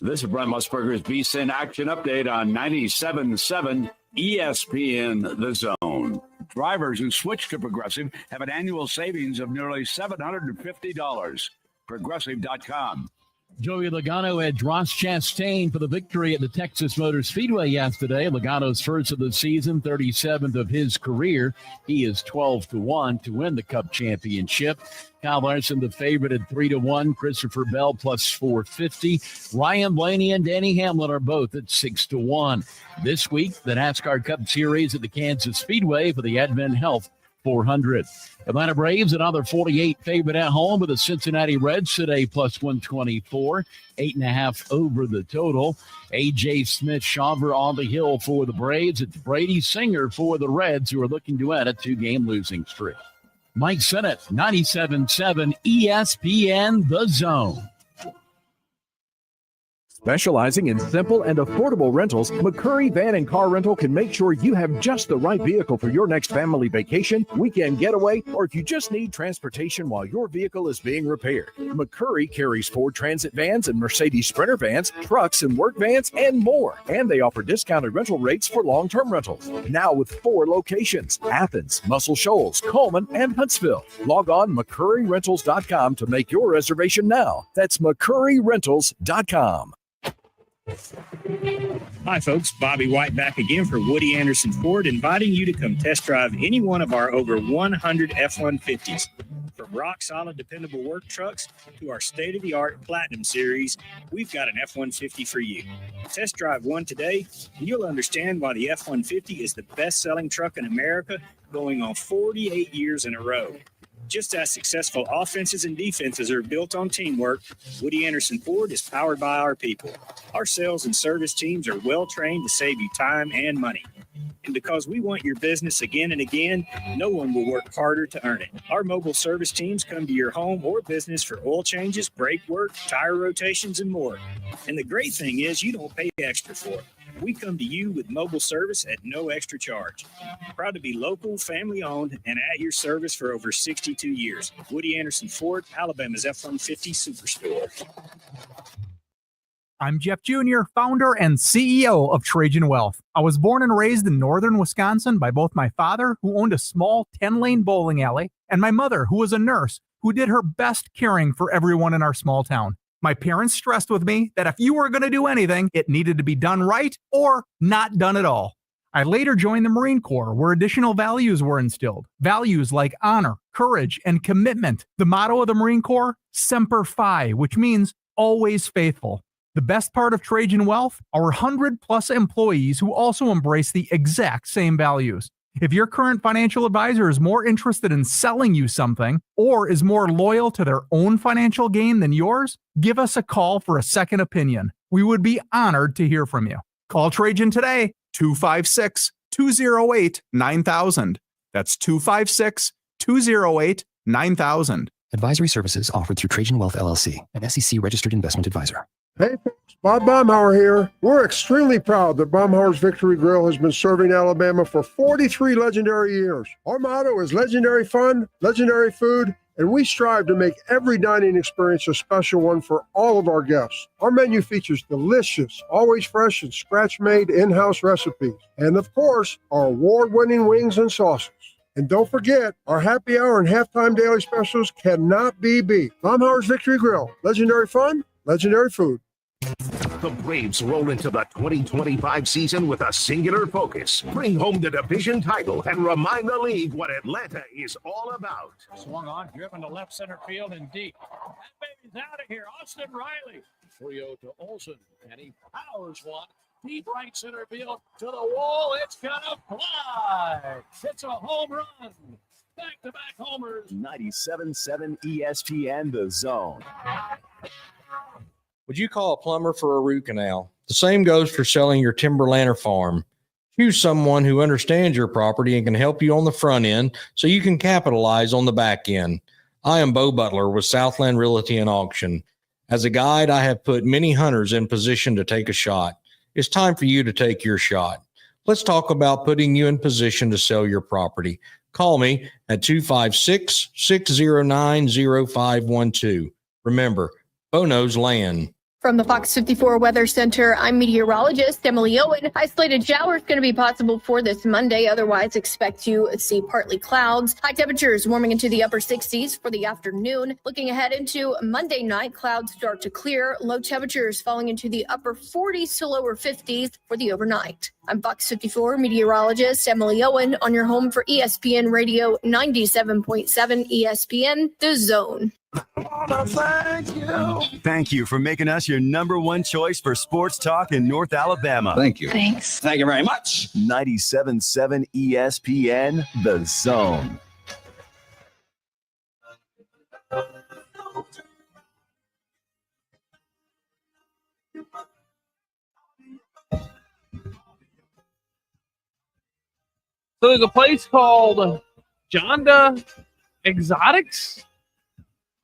This is Brent Musburger's VSiN Action Update on 97.7 ESPN The Zone. Drivers who switch to Progressive have an annual savings of nearly $750. Progressive.com. Joey Logano edged Ross Chastain for the victory at the Texas Motor Speedway yesterday. Logano's first of the season, 37th of his career. He is 12-1 to win the Cup championship. Kyle Larson, the favorite at 3-1. Christopher Bell plus 450. Ryan Blaney and Danny Hamlin are both at 6-1. This week, the NASCAR Cup Series at the Kansas Speedway for the Advent Health 400. Atlanta Braves, another 48 favorite at home with the Cincinnati Reds today, plus 124, 8.5 over the total. A.J. Smith-Shawver on the hill for the Braves. It's Brady Singer for the Reds, who are looking to end a 2-game losing streak. Mike Sennett, 97.7 ESPN The Zone. Specializing in simple and affordable rentals, McCurry Van and Car Rental can make sure you have just the right vehicle for your next family vacation, weekend getaway, or if you just need transportation while your vehicle is being repaired. McCurry carries Ford Transit vans and Mercedes Sprinter vans, trucks and work vans, and more. And they offer discounted rental rates for long-term rentals. Now with 4 locations: Athens, Muscle Shoals, Coleman, and Huntsville. Log on McCurryRentals.com to make your reservation now. That's McCurryRentals.com. Hi, folks. Bobby White back again for Woody Anderson Ford, inviting you to come test drive any one of our over 100 F-150s. From rock-solid, dependable work trucks to our state-of-the-art Platinum Series, we've got an F-150 for you. Test drive one today, and you'll understand why the F-150 is the best-selling truck in America, going on 48 years in a row. Just as successful offenses and defenses are built on teamwork, Woody Anderson Ford is powered by our people. Our sales and service teams are well trained to save you time and money. And because we want your business again and again, no one will work harder to earn it. Our mobile service teams come to your home or business for oil changes, brake work, tire rotations, and more. And the great thing is you don't pay extra for it. We come to you with mobile service at no extra charge. Proud to be local, family-owned, and at your service for over 62 years. Woody Anderson Ford, Alabama's F-150 Superstore. I'm Jeff Jr., founder and CEO of Trajan Wealth. I was born and raised in northern Wisconsin by both my father, who owned a small 10-lane bowling alley, and my mother, who was a nurse, who did her best caring for everyone in our small town. My parents stressed with me that if you were going to do anything, it needed to be done right or not done at all. I later joined the Marine Corps, where additional values were instilled. Values like honor, courage, and commitment. The motto of the Marine Corps, Semper Fi, which means always faithful. The best part of Trajan Wealth, our 100-plus employees who also embrace the exact same values. If your current financial advisor is more interested in selling you something or is more loyal to their own financial gain than yours, give us a call for a second opinion. We would be honored to hear from you. Call Trajan today, 256-208-9000. That's 256-208-9000. Advisory services offered through Trajan Wealth LLC, an SEC-registered investment advisor. Hey folks, Bob Baumhauer here. We're extremely proud that Baumhauer's Victory Grill has been serving Alabama for 43 legendary years. Our motto is legendary fun, legendary food, and we strive to make every dining experience a special one for all of our guests. Our menu features delicious, always fresh and scratch-made in-house recipes. And of course, our award-winning wings and sauces. And don't forget, our happy hour and halftime daily specials cannot be beat. Baumhauer's Victory Grill, legendary fun, legendary food. The Braves roll into the 2025 season with a singular focus. Bring home the division title and remind the league what Atlanta is all about. Swung on, driven to left center field and deep. That baby's out of here. Austin Riley. 3-0 to Olsen, and he powers one. Deep right center field to the wall. It's gonna fly. It's a home run. Back-to-back homers. 97.7 ESPN The Zone. Would you call a plumber for a root canal? The same goes for selling your timberland or farm. Choose someone who understands your property and can help you on the front end so you can capitalize on the back end. I am Bo Butler with Southland Realty and Auction. As a guide, I have put many hunters in position to take a shot. It's time for you to take your shot. Let's talk about putting you in position to sell your property. Call me at 256-609-0512. Remember, Bo knows land. From the Fox 54 Weather Center, I'm meteorologist Emily Owen. Isolated showers going to be possible for this Monday. Otherwise, expect to see partly clouds. High temperatures warming into the upper 60s for the afternoon. Looking ahead into Monday night, clouds start to clear. Low temperatures falling into the upper 40s to lower 50s for the overnight. I'm Fox 54 meteorologist Emily Owen on your home for ESPN Radio 97.7 ESPN The Zone. Thank you for making us your number one choice for sports talk in North Alabama. Thank you. Thanks. Thank you very much. 97.7 ESPN The Zone. So there's a place called Jonda Exotics.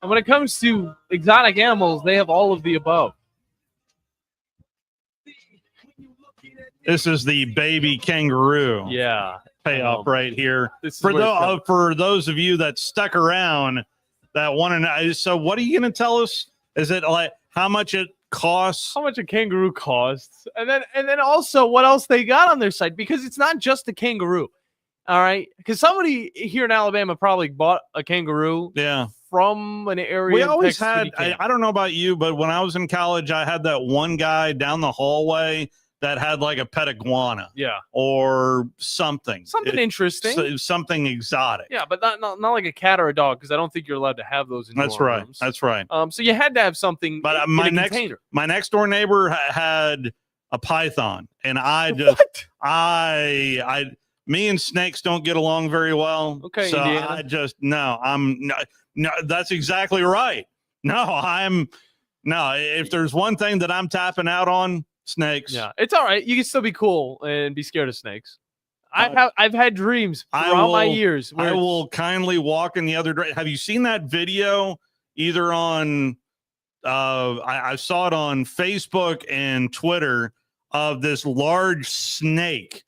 And when it comes to exotic animals, they have all of the above. This is the baby kangaroo. Yeah. Payoff right here. This is For, where for those of you that stuck around that want to know. So what are you going to tell us? Is it like how much it costs? How much a kangaroo costs. And then also what else they got on their site. Because it's not just a kangaroo. All right. Because somebody here in Alabama probably bought a kangaroo. Yeah. From an area. We always had, I don't know about you, but when I was in college, I had that one guy down the hallway that had like a pet iguana. Yeah. Or something. Something interesting. Something exotic. Yeah, but not like a cat or a dog, because I don't think you're allowed to have those in That's your right. rooms. That's right. So you had to have something But in a container. my next door neighbor had a python, and I just Me and snakes don't get along very well. Okay, so Indiana. I just no. No. That's exactly right. No. If there's one thing that I'm tapping out on, snakes. Yeah, it's all right. You can still be cool and be scared of snakes. I've had dreams throughout my years. I will kindly walk in the other direction. Have you seen that video? Either on, I saw it on Facebook and Twitter of this large snake,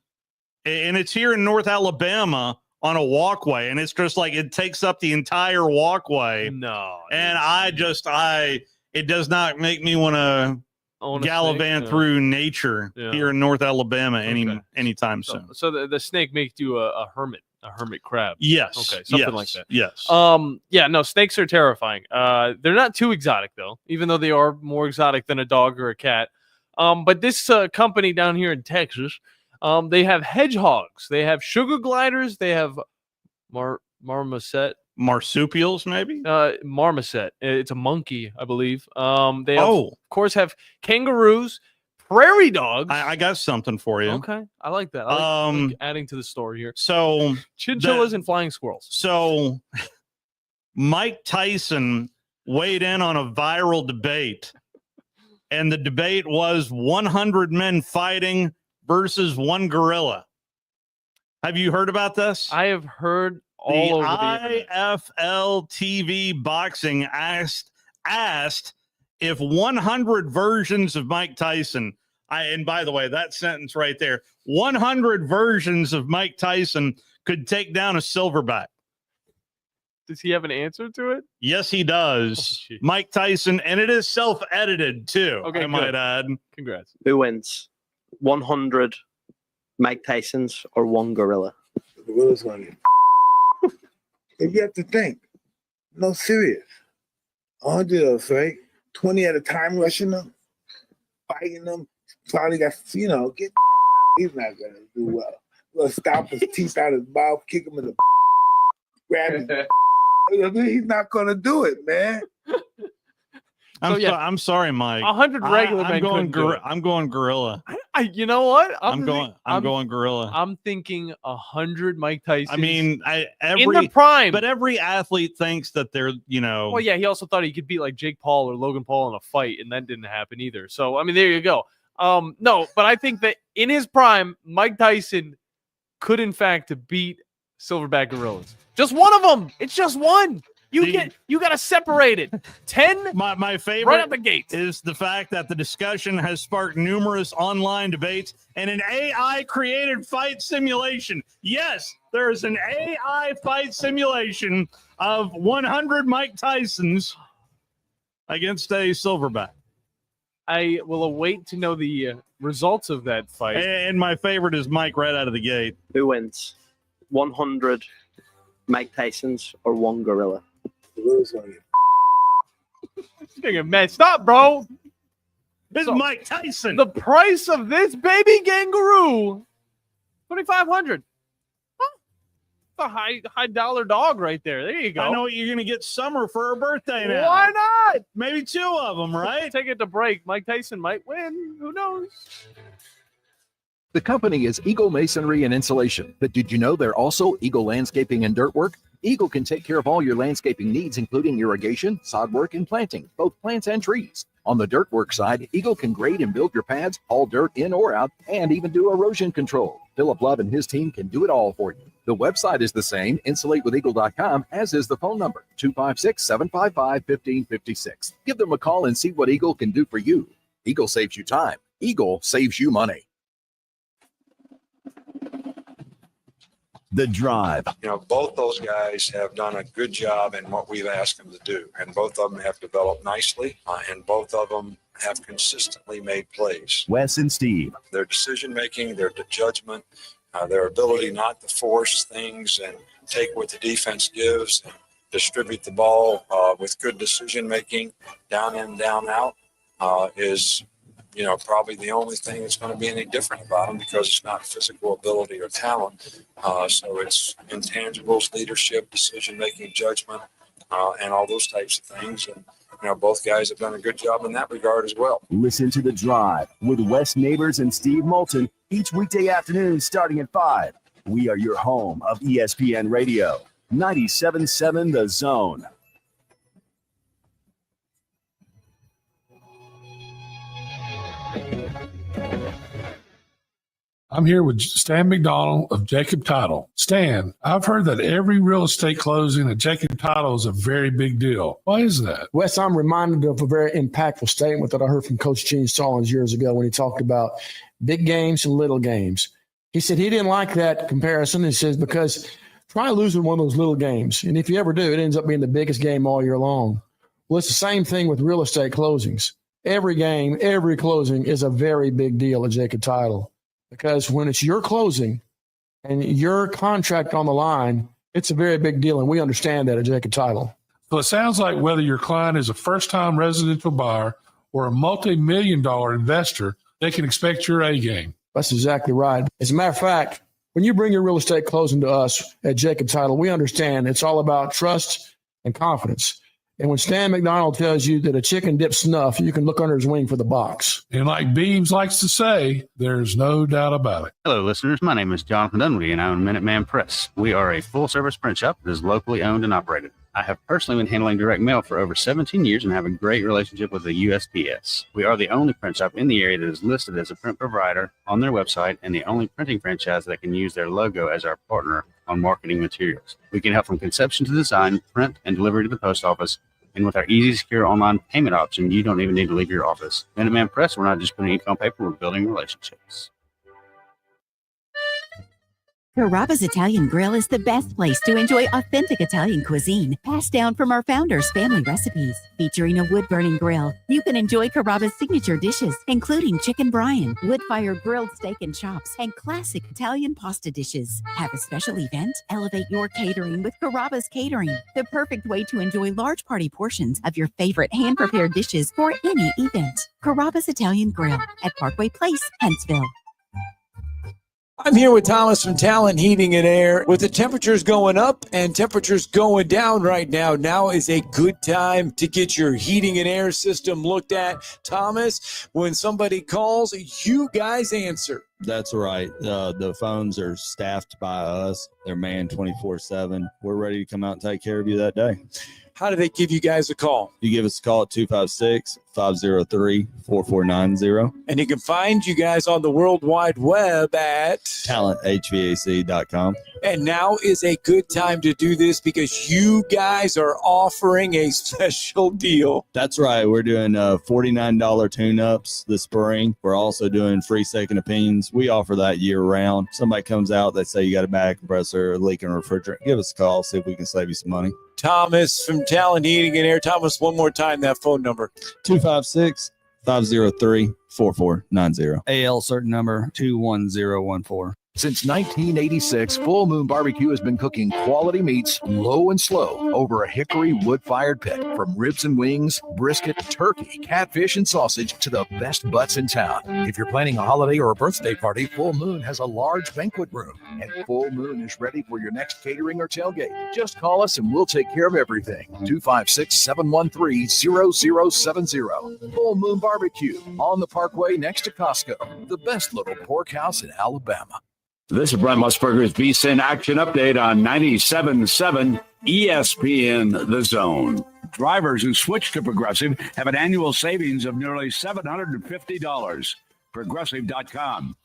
and it's here in North Alabama on a walkway, and it's just like it takes up the entire walkway. No, and it does not make me want to gallivant through nature here in North Alabama anytime soon. So the snake makes you a hermit crab. Yes. Okay. Something like that. Yes. Yeah. No, snakes are terrifying. They're not too exotic though, even though they are more exotic than a dog or a cat. But this company down here in Texas, they have hedgehogs, they have sugar gliders, they have marsupials, maybe. Marmoset. It's a monkey, I believe. They of course have kangaroos, prairie dogs. I got something for you. Okay, I like that. I like adding to the story here. So chinchillas and flying squirrels. So Mike Tyson weighed in on a viral debate, and the debate was 100 men fighting versus one gorilla. Have you heard about this? I have heard all over the IFL TV boxing asked if 100 versions of Mike Tyson, and by the way, that sentence right there, 100 versions of Mike Tyson could take down a silverback. Does he have an answer to it? Yes, he does. Mike Tyson, and it is self-edited too. Okay, I might add. Congrats. Who wins? 100 Mike Tysons or one gorilla? The gorilla's going to get. If you have to think, no, serious. 100 of us, right? 20 at a time, rushing them, fighting them. Probably got, get. He's not going to do well. We'll stop his teeth out his mouth, kick him in the. Grab him. He's not going to do it, man. I'm sorry, Mike. 100 regular men couldn't do it. I'm going gorilla. You know what? I'm going gorilla. I'm thinking 100 Mike Tyson. I mean, in the prime, but every athlete thinks that they're, Well, yeah, he also thought he could beat like Jake Paul or Logan Paul in a fight, and that didn't happen either. So, I mean, there you go. No, but I think that in his prime, Mike Tyson could, in fact, beat silverback gorillas. Just one of them. It's just one. You got to separate it. 10. My favorite right out the gate is the fact that the discussion has sparked numerous online debates and an AI created fight simulation. Yes, there is an AI fight simulation of 100 Mike Tysons against a silverback. I will await to know the results of that fight. And my favorite is Mike right out of the gate. Who wins? 100 Mike Tysons or one gorilla? The gorilla's going to get. It's gonna get messed up, bro. This is Mike Tyson. The price of this baby kangaroo, $2,500. It's a high dollar dog right there. There you go. I know what you're gonna get Summer for her birthday now. Why not? Maybe 2 of them, right? Take it to break. Mike Tyson might win. Who knows? The company is Eagle Masonry and Insulation, but did you know they're also Eagle Landscaping and Dirt Work? Eagle can take care of all your landscaping needs, including irrigation, sod work, and planting, both plants and trees. On the dirt work side, Eagle can grade and build your pads, haul dirt in or out, and even do erosion control. Philip Love and his team can do it all for you. The website is the same, insulatewitheagle.com, as is the phone number, 256-755-1556. Give them a call and see what Eagle can do for you. Eagle saves you time. Eagle saves you money. The Drive. Both those guys have done a good job in what we've asked them to do, and both of them have developed nicely, and both of them have consistently made plays. Wes and Steve. Their decision-making, their judgment, their ability not to force things and take what the defense gives and distribute the ball with good decision-making down in, down out is probably the only thing that's going to be any different about them, because it's not physical ability or talent. So it's intangibles, leadership, decision-making, judgment, and all those types of things. And, both guys have done a good job in that regard as well. Listen to The Drive with Wes Neighbors and Steve Moulton each weekday afternoon starting at 5 We are your home of ESPN Radio, 97.7 The Zone. I'm here with Stan McDonald of Jacob Title. Stan, I've heard that every real estate closing at Jacob Title is a very big deal. Why is that? Wes, I'm reminded of a very impactful statement that I heard from Coach Gene Stallings years ago when he talked about big games and little games. He said he didn't like that comparison. He says, because try losing one of those little games. And if you ever do, it ends up being the biggest game all year long. Well, it's the same thing with real estate closings. Every game, every closing is a very big deal at Jacob Title. Because when it's your closing and your contract on the line, it's a very big deal, and we understand that at Jacob Title. So it sounds like whether your client is a first-time residential buyer or a multi-million-dollar investor, they can expect your A game. That's exactly right. As a matter of fact, when you bring your real estate closing to us at Jacob Title, we understand it's all about trust and confidence. And when Stan McDonald tells you that a chicken dips snuff, you can look under his wing for the box. And like Beebs likes to say, there's no doubt about it. Hello, listeners. My name is Jonathan Dunwoody, and I own Minuteman Press. We are a full-service print shop that is locally owned and operated. I have personally been handling direct mail for over 17 years and have a great relationship with the USPS. We are the only print shop in the area that is listed as a print provider on their website and the only printing franchise that can use their logo as our partner on marketing materials. We can help from conception to design, print, and delivery to the post office. And with our easy, secure online payment option, you don't even need to leave your office. Minuteman Press, we're not just putting ink on paper, we're building relationships. Carrabba's Italian Grill is the best place to enjoy authentic Italian cuisine, passed down from our founders' family recipes. Featuring a wood-burning grill, you can enjoy Carrabba's signature dishes, including chicken brine, wood-fired grilled steak and chops, and classic Italian pasta dishes. Have a special event? Elevate your catering with Carrabba's Catering, the perfect way to enjoy large party portions of your favorite hand-prepared dishes for any event. Carrabba's Italian Grill at Parkway Place, Huntsville. I'm here with Thomas from Talent Heating and Air. With the temperatures going up and temperatures going down right now, now is a good time to get your heating and air system looked at. Thomas, when somebody calls, you guys answer. That's right. The phones are staffed by us. They're manned 24/7. We're ready to come out and take care of you that day. How do they give you guys a call? You give us a call at 256-503-4490. And you can find you guys on the World Wide Web at talenthvac.com. And now is a good time to do this because you guys are offering a special deal. That's right. We're doing $49 tune-ups this spring. We're also doing free second opinions. We offer that year-round. Somebody comes out, they say you got a bad compressor, a leaking refrigerant. Give us a call, see if we can save you some money. Thomas from Talent Heating and Air. Thomas, one more time, that phone number. 256-503-4490. AL certain number 21014. Since 1986, Full Moon Barbecue has been cooking quality meats low and slow over a hickory wood-fired pit. From ribs and wings, brisket, turkey, catfish, and sausage to the best butts in town. If you're planning a holiday or a birthday party, Full Moon has a large banquet room. And Full Moon is ready for your next catering or tailgate. Just call us and we'll take care of everything. 256-713-0070. Full Moon Barbecue on the Parkway next to Costco. The best little pork house in Alabama. This is Brent Musburger's VSIN Action Update on 97.7 ESPN The Zone. Drivers who switch to Progressive have an annual savings of nearly $750. Progressive.com.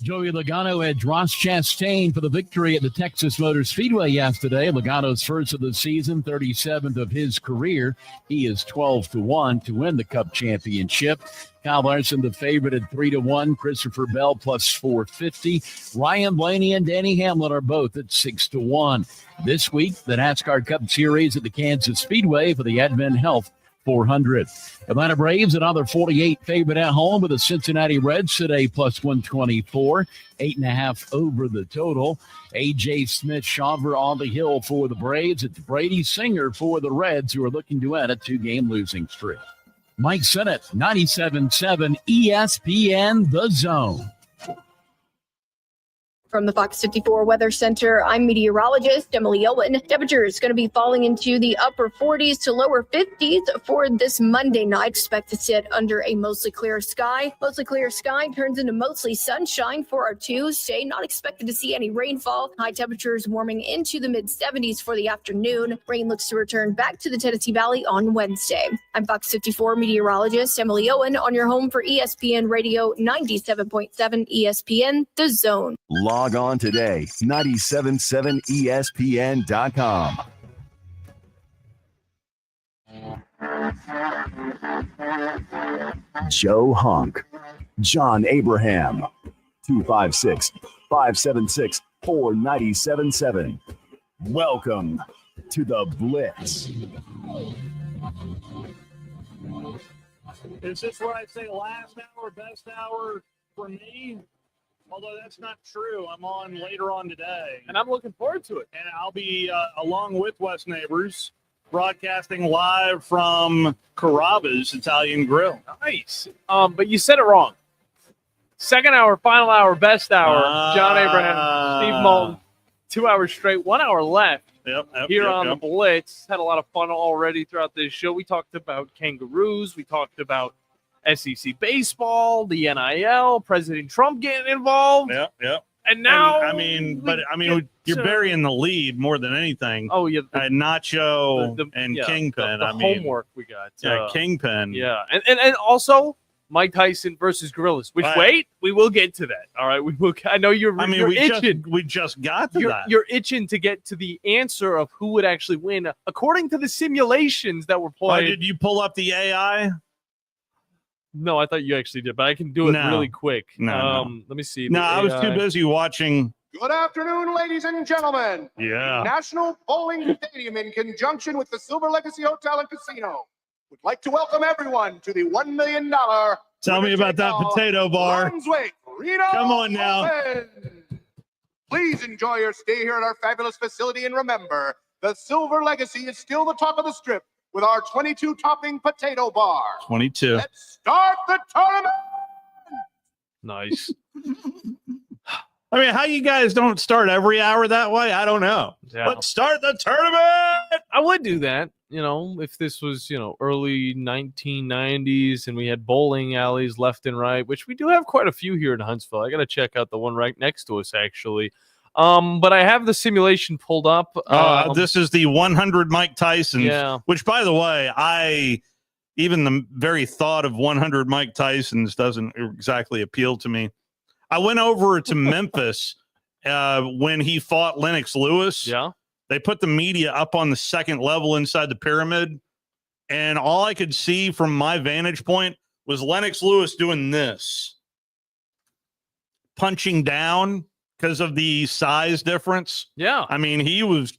Joey Logano edged Ross Chastain for the victory at the Texas Motor Speedway yesterday. Logano's first of the season, 37th of his career. He is 12-1 to win the Cup championship. Kyle Larson, the favorite at 3-1. Christopher Bell plus 450. Ryan Blaney and Danny Hamlin are both at 6-1. This week, the NASCAR Cup Series at the Kansas Speedway for the Advent Health 400. Atlanta Braves, another 48 favorite at home with the Cincinnati Reds today plus 124. 8.5 over the total. A.J. Smith-Shawver on the hill for the Braves. It's Brady Singer for the Reds, who are looking to end a 2-game losing streak. Mike Sennett, 97.7 ESPN The Zone. From the Fox 54 Weather Center, I'm meteorologist Emily Owen. Temperatures going to be falling into the upper 40s to lower 50s for this Monday night. Expect to sit under a mostly clear sky. Mostly clear sky turns into mostly sunshine for our Tuesday. Not expected to see any rainfall. High temperatures warming into the mid-70s for the afternoon. Rain looks to return back to the Tennessee Valley on Wednesday. I'm Fox 54 meteorologist Emily Owen on your home for ESPN Radio 97.7 ESPN The Zone. Log on today, 977ESPN.com. Joe Hunk, John Abraham, 256-576-4977. Welcome to the Blitz. Is this where I say last hour, best hour for me? Although that's not true. I'm on later on today. And I'm looking forward to it. And I'll be, along with West Neighbors, broadcasting live from Carrabba's Italian Grill. Nice. But you said it wrong. Second hour, final hour, best hour. John Abraham, Steve Moulton. 2 hours straight, 1 hour left. Yep, Here on the Blitz. Had a lot of fun already throughout this show. We talked about kangaroos. We talked about SEC baseball, the NIL, President Trump getting involved. Yep. And now, you're burying the lead more than anything. Oh, yeah. Nacho and Kingpin. The homework we got. Kingpin. Yeah. And also Mike Tyson versus Gorillas, which, wait, we will get to that. All right. We will. I know you're itching. We just got to that. You're itching to get to the answer of who would actually win according to the simulations that were played. Did you pull up the AI? No, I thought you actually did, but I can do it really quick. No. Let me see. No, I was too busy watching. Good afternoon, ladies and gentlemen. Yeah. National Bowling Stadium, in conjunction with the Silver Legacy Hotel and Casino, would like to welcome everyone to the $1 million. Tell me about that potato bar. Brunswick Reno Come on now. Open. Please enjoy your stay here at our fabulous facility, and remember, the Silver Legacy is still the talk of the strip with our 22-topping potato bar. 22. Let's start the tournament. Nice. I mean, how you guys don't start every hour that way? I don't know. Yeah. Let's start the tournament. I would do that, if this was, early 1990s and we had bowling alleys left and right, which we do have quite a few here in Huntsville. I got to check out the one right next to us, actually. But I have the simulation pulled up. This is the 100 Mike Tyson. Yeah. Which, by the way, even the very thought of 100 Mike Tysons doesn't exactly appeal to me. I went over to Memphis when he fought Lennox Lewis. Yeah. They put the media up on the second level inside the pyramid, and all I could see from my vantage point was Lennox Lewis doing this, punching down because of the size difference. Yeah. I mean, he just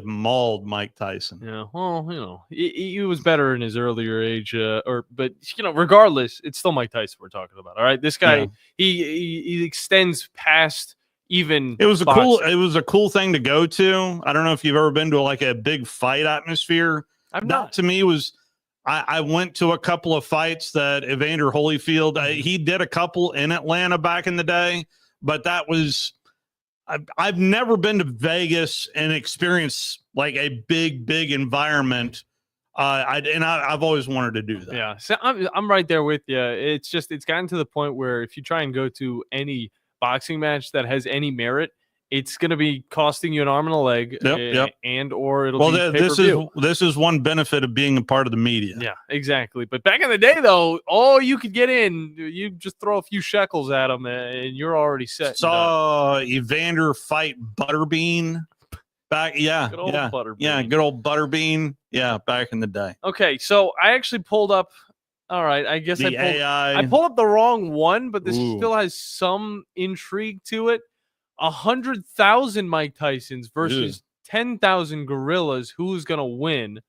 mauled Mike Tyson. Yeah. Well, he was better in his earlier age, but regardless, it's still Mike Tyson we're talking about. All right. This guy, he extends past even. It was a cool thing to go to. I don't know if you've ever been to a big fight atmosphere. Not. To me was, I went to a couple of fights that Evander Holyfield, he did a couple in Atlanta back in the day. But that was, I've never been to Vegas and experienced a big environment. I've always wanted to do that. Yeah, so I'm right there with you. It's gotten to the point where if you try and go to any boxing match that has any merit, it's going to be costing you an arm and a leg, and or it'll be pay-per-view. This is one benefit of being a part of the media. Yeah, exactly. But back in the day, though, you could get in. You just throw a few shekels at them, and you're already set. Saw Evander fight Butterbean back. Yeah, good old Butterbean. Yeah, good old Butterbean. Yeah, back in the day. Okay, so I actually pulled up. All right, I guess I pulled up the wrong one, but this still has some intrigue to it. 100,000 Mike Tysons versus 10,000 gorillas. Who's going to win?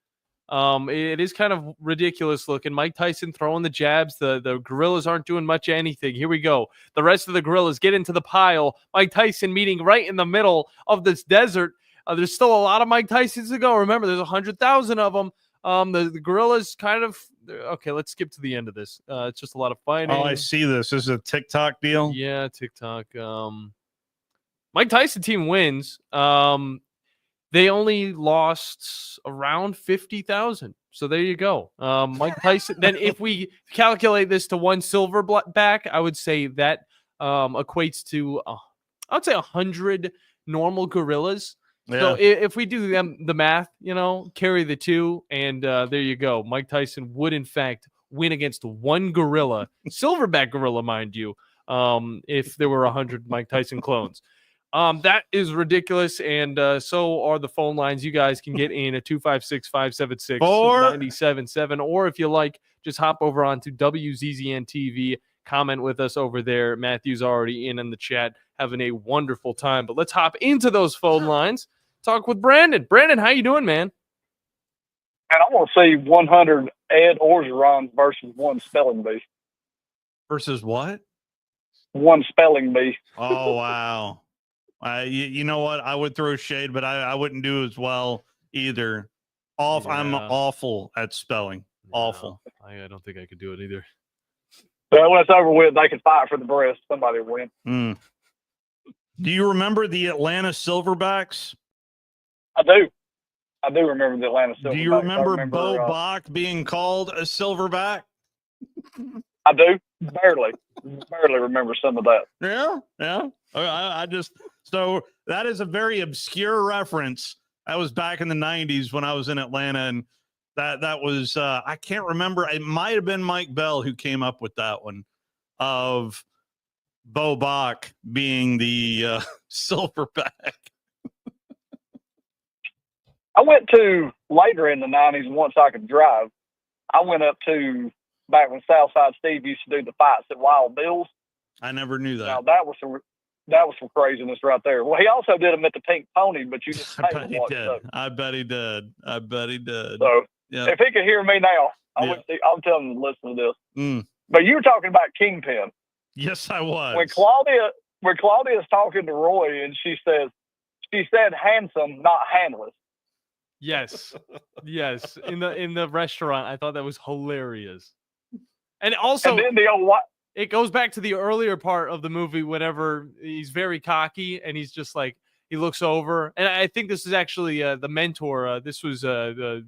It is kind of ridiculous looking. Mike Tyson throwing the jabs. The gorillas aren't doing much of anything. Here we go. The rest of the gorillas get into the pile. Mike Tyson meeting right in the middle of this desert. There's still a lot of Mike Tysons to go. Remember, there's 100,000 of them. The gorillas kind of okay. Let's skip to the end of this. It's just a lot of fighting. Oh, I see this. This is a TikTok deal. Yeah, TikTok. Mike Tyson team wins. They only lost around 50,000. So there you go. Mike Tyson. Then if we calculate this to one silverback, I would say that equates to, I would say 100 normal gorillas. So if we do the math, carry the two, and there you go. Mike Tyson would, in fact, win against one gorilla, silverback gorilla, mind you, if there were 100 Mike Tyson clones. That is ridiculous, and so are the phone lines. You guys can get in at 256-576-97.7, or if you like, just hop over onto WZZN TV, comment with us over there. Matthew's already in the chat, having a wonderful time. But let's hop into those phone lines. Talk with Brandon. Brandon, how you doing, man? And I want to see 100 Ed Orgeron versus one spelling bee. Versus what? One spelling bee. Oh, wow. You know what? I would throw shade, but I wouldn't do as well either. I'm awful at spelling. Awful. I don't think I could do it either. Well, when it's over with, they can fight for the breast. Somebody will win. Do you remember the Atlanta Silverbacks? I do. I do remember the Atlanta Silverbacks. Do you remember Bo Bach being called a Silverback? I do. Barely remember some of that. Yeah. I just, so that is a very obscure reference. That was back in the 90s when I was in Atlanta, and that was I can't remember. It might have been Mike Bell who came up with that one, of Bo Bach being the Silverback. I went to later in the 90s, once I could drive. I went up to back when Southside Steve used to do the fights at Wild Bill's. I never knew that. Now that was some craziness right there. Well, he also did them at the Pink Pony, but you just I bet he did. I bet he did. So yeah. If he could hear me now, I'm telling him to listen to this. But you were talking about Kingpin. Yes, I was. When Claudia is talking to Roy, and she said handsome, not handless. Yes. In the restaurant, I thought that was hilarious. And also, and then the old what? It goes back to the earlier part of the movie, whenever he's very cocky and he's just like, he looks over. And I think this is actually the mentor. This was the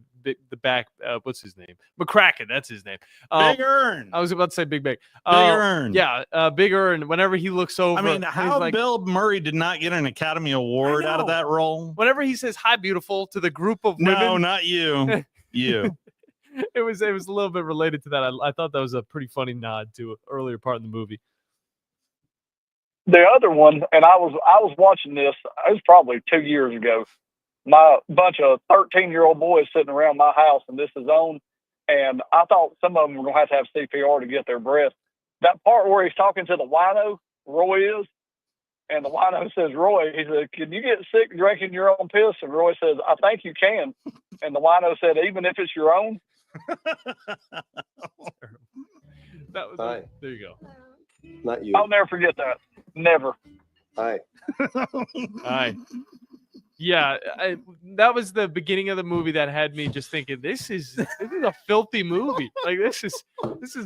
back, what's his name? McCracken, that's his name. Big Earn. I was about to say Big Big. Big Earn. Yeah, Big Earn. Whenever he looks over. I mean, how Bill Murray did not get an Academy Award out of that role? Whenever he says hi, beautiful, to the group of women. No, not you. You. It was a little bit related to that. I thought that was a pretty funny nod to an earlier part in the movie. The other one, and I was watching this, it was probably 2 years ago. My bunch of 13-year-old boys sitting around my house, and this is on, and I thought some of them were going to have CPR to get their breath. That part where he's talking to the wino, Roy is, and the wino says, Roy, he said, can you get sick drinking your own piss? And Roy says, I think you can. And the wino said, even if it's your own? That was there you go. Not you. I'll never forget that. Never. Hi. Hi. Yeah, that was the beginning of the movie that had me just thinking, this is a filthy movie. Like this is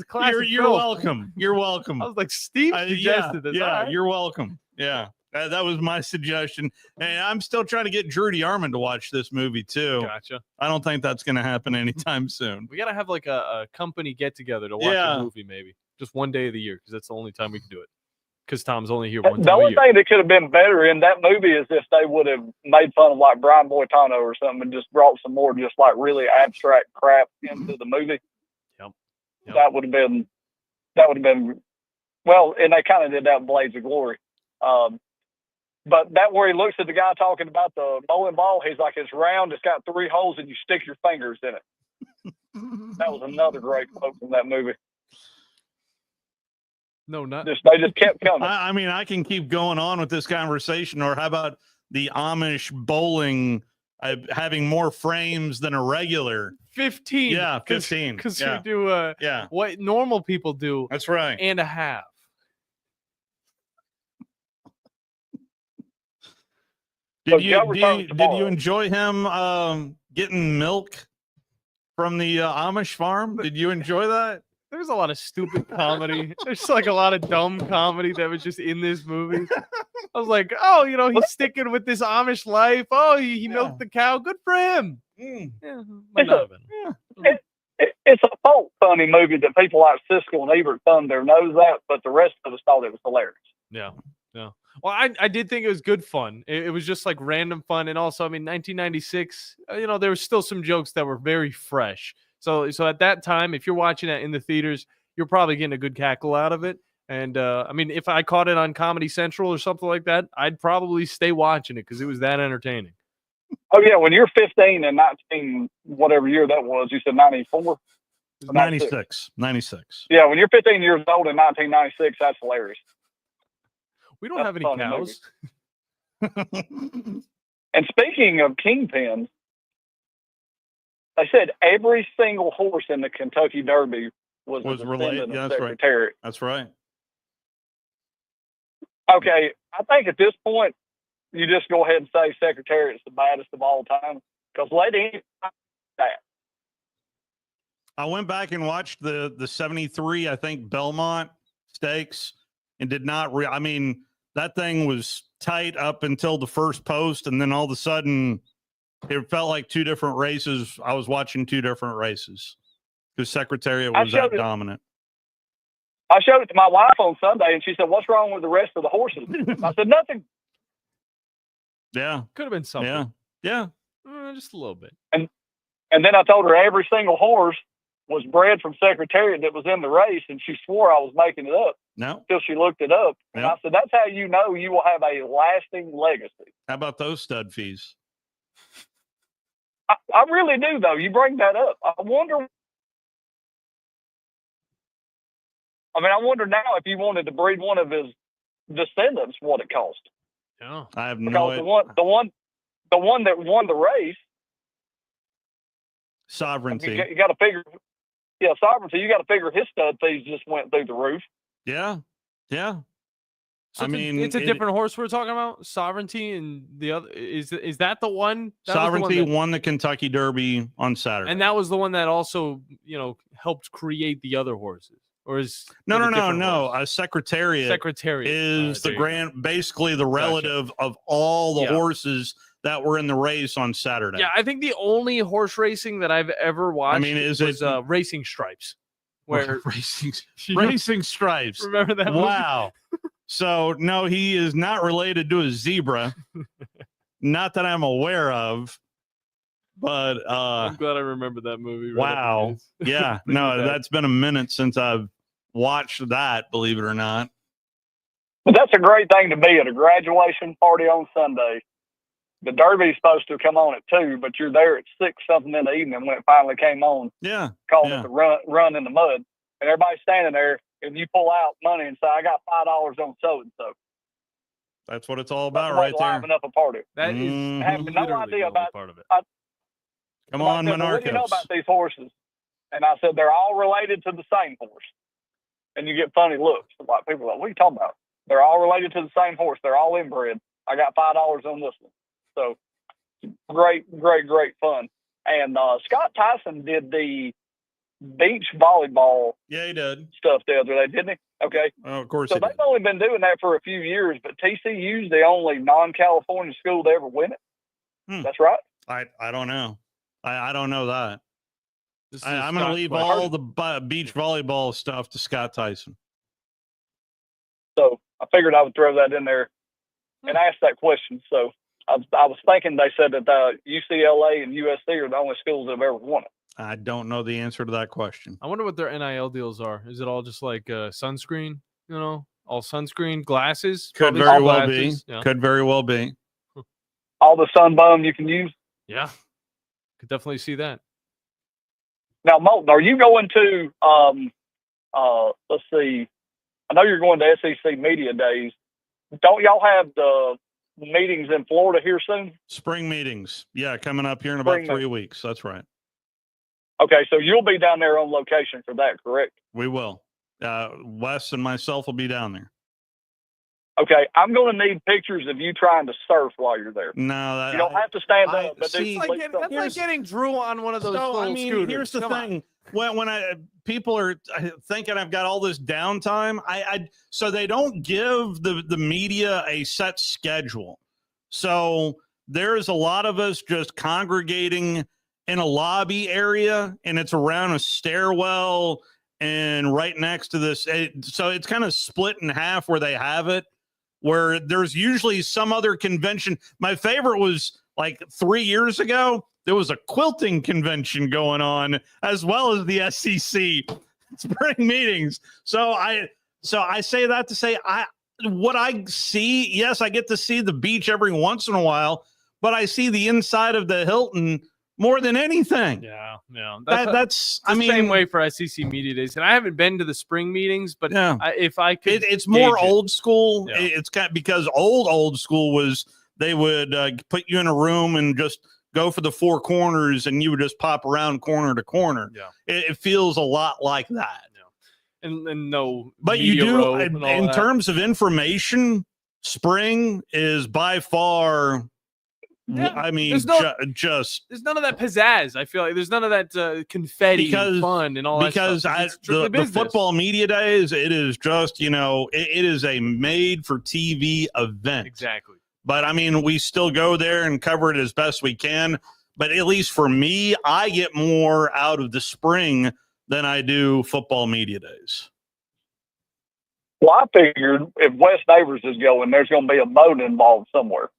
classic. You're filth. welcome. You're welcome. I was like, Steve suggested this. Yeah, All right. you're welcome. Yeah. That was my suggestion. And I'm still trying to get Drew DeArmond to watch this movie too. Gotcha. I don't think that's going to happen anytime soon. We got to have like a company get together to watch a movie, maybe just one day of the year, because that's the only time we can do it. Because Tom's only here one time The a only year. thing that could have been better in that movie is if they would have made fun of like Brian Boitano or something and just brought some more just like really abstract crap into the movie. Yep. That would have been well, and they kind of did that in Blades of Glory. But that where he looks at the guy talking about the bowling ball, he's like, it's round, it's got 3 holes, and you stick your fingers in it. That was another great quote from that movie. No, not. They just kept coming. I mean, I can keep going on with this conversation, or how about the Amish bowling having more frames than a regular? 15. Yeah, 15. Because we do what normal people do. That's right. And a half. Did you enjoy him getting milk from the Amish farm? Did you enjoy that? There's a lot of stupid comedy. There's like a lot of dumb comedy that was just in this movie. I was like, oh, he's sticking with this Amish life. Oh, he milked the cow. Good for him. Yeah, might not have been. It's a folk funny movie that people like Siskel and Ebert thumbed their nose at, but the rest of us thought it was hilarious. Yeah. Well, I did think it was good fun. It was just like random fun. And also, 1996, there were still some jokes that were very fresh. So at that time, if you're watching that in the theaters, you're probably getting a good cackle out of it. And if I caught it on Comedy Central or something like that, I'd probably stay watching it because it was that entertaining. Oh, yeah. When you're 15 and 19, whatever year that was, you said 94? 96. Yeah, when you're 15 years old in 1996, that's hilarious. We don't have any cows. And speaking of kingpins, they said every single horse in the Kentucky Derby was related. Yeah, Secretariat. That's right. Okay, I think at this point, you just go ahead and say Secretariat's the baddest of all time because Lady that. I went back and watched the 73, I think, Belmont Stakes and did not that thing was tight up until the first post, and then all of a sudden it felt like two different races. I was watching two different races because Secretariat was that dominant. I showed it to my wife on Sunday, and she said, "What's wrong with the rest of the horses?" I said, "Nothing." Yeah. Could have been something. Yeah. Just a little bit. And then I told her every single horse was bred from Secretariat that was in the race, and she swore I was making it up. No. Until she looked it up. And I said, that's how you know you will have a lasting legacy. How about those stud fees? I really do, though. You bring that up. I wonder now if you wanted to breed one of his descendants, what it cost. Yeah. I have no idea. The one that won the race, Sovereignty. You got to figure. Yeah, Sovereignty. You got to figure his stud fees just went through the roof. Yeah. So it's a different horse we're talking about. Sovereignty and the other is that the one? Sovereignty won the Kentucky Derby on Saturday, and that was the one that also helped create the other horses. Or is no. Secretariat is the basically the relative of all the horses that were in the race on Saturday. Yeah, I think the only horse racing that I've ever watched was Racing Stripes. Where Racing Stripes. Remember that? Wow. So no, he is not related to a zebra. Not that I'm aware of. But I'm glad I remember that movie. Wow. Yeah. No, that's been a minute since I've watched that, believe it or not. But that's a great thing to be at a graduation party on Sunday. The Derby's supposed to come on at 2, but you're there at 6-something in the evening when it finally came on. Yeah. Called it the run in the mud. And everybody's standing there, and you pull out money and say, I got $5 on so-and-so. That's what it's all about right there. Liven up a party. That is I have no idea about part of it. Come on, Monarchos. What do you know about these horses? And I said, they're all related to the same horse. And you get funny looks. Like people are like, what are you talking about? They're all related to the same horse. They're all inbred. I got $5 on this one. So great fun. And Scott Tyson did the beach volleyball he did. Stuff the other day, didn't he? Okay. Oh, of course. So they've only been doing that for a few years, but TCU's the only non-California school to ever win it. That's right. I don't know. I don't know that. I'm going to leave all the beach volleyball stuff to Scott Tyson. So I figured I would throw that in there and ask that question. So I was thinking they said that UCLA and USC are the only schools that have ever won it. I don't know the answer to that question. I wonder what their NIL deals are. Is it all just like sunscreen? All sunscreen, glasses? Could very well be. Yeah. Could very well be. All the sunbum you can use. Yeah, could definitely see that. Now, Moulton, are you going to? Let's see. I know you're going to SEC Media Days. Don't y'all have the meetings in Florida here soon? Spring meetings. Yeah, coming up here in about 3 weeks. That's right. Okay, so you'll be down there on location for that, correct? We will. Wes and myself will be down there. Okay, I'm going to need pictures of you trying to surf while you're there. No, you don't have to stand up. But that's like getting Drew on one of those little scooters. Here's the thing. when people are thinking I've got all this downtime, so they don't give the media a set schedule. So there's a lot of us just congregating in a lobby area, and it's around a stairwell and right next to this. So it's kind of split in half where they have it, where there's usually some other convention. My favorite was like 3 years ago. There was a quilting convention going on as well as the SEC spring meetings. So I say that to say what I see, yes, I get to see the beach every once in a while, but I see the inside of the Hilton more than anything. Yeah. That's the same way for SEC Media Days. And I haven't been to the spring meetings, but if I could, it's more old school. Yeah. It's kind of, because old school was they would put you in a room and just go for the four corners, and you would just pop around corner to corner. Yeah, it feels a lot like that. And no, but you do in terms of information. Spring is by far. Yeah, I mean, there's none of that pizzazz. I feel like there's none of that confetti and fun and all that stuff. Because the football media days, it is just, it is a made for TV event. Exactly. But I mean, we still go there and cover it as best we can. But at least for me, I get more out of the spring than I do football media days. Well, I figured if West Neighbors is going, there's going to be a boat involved somewhere.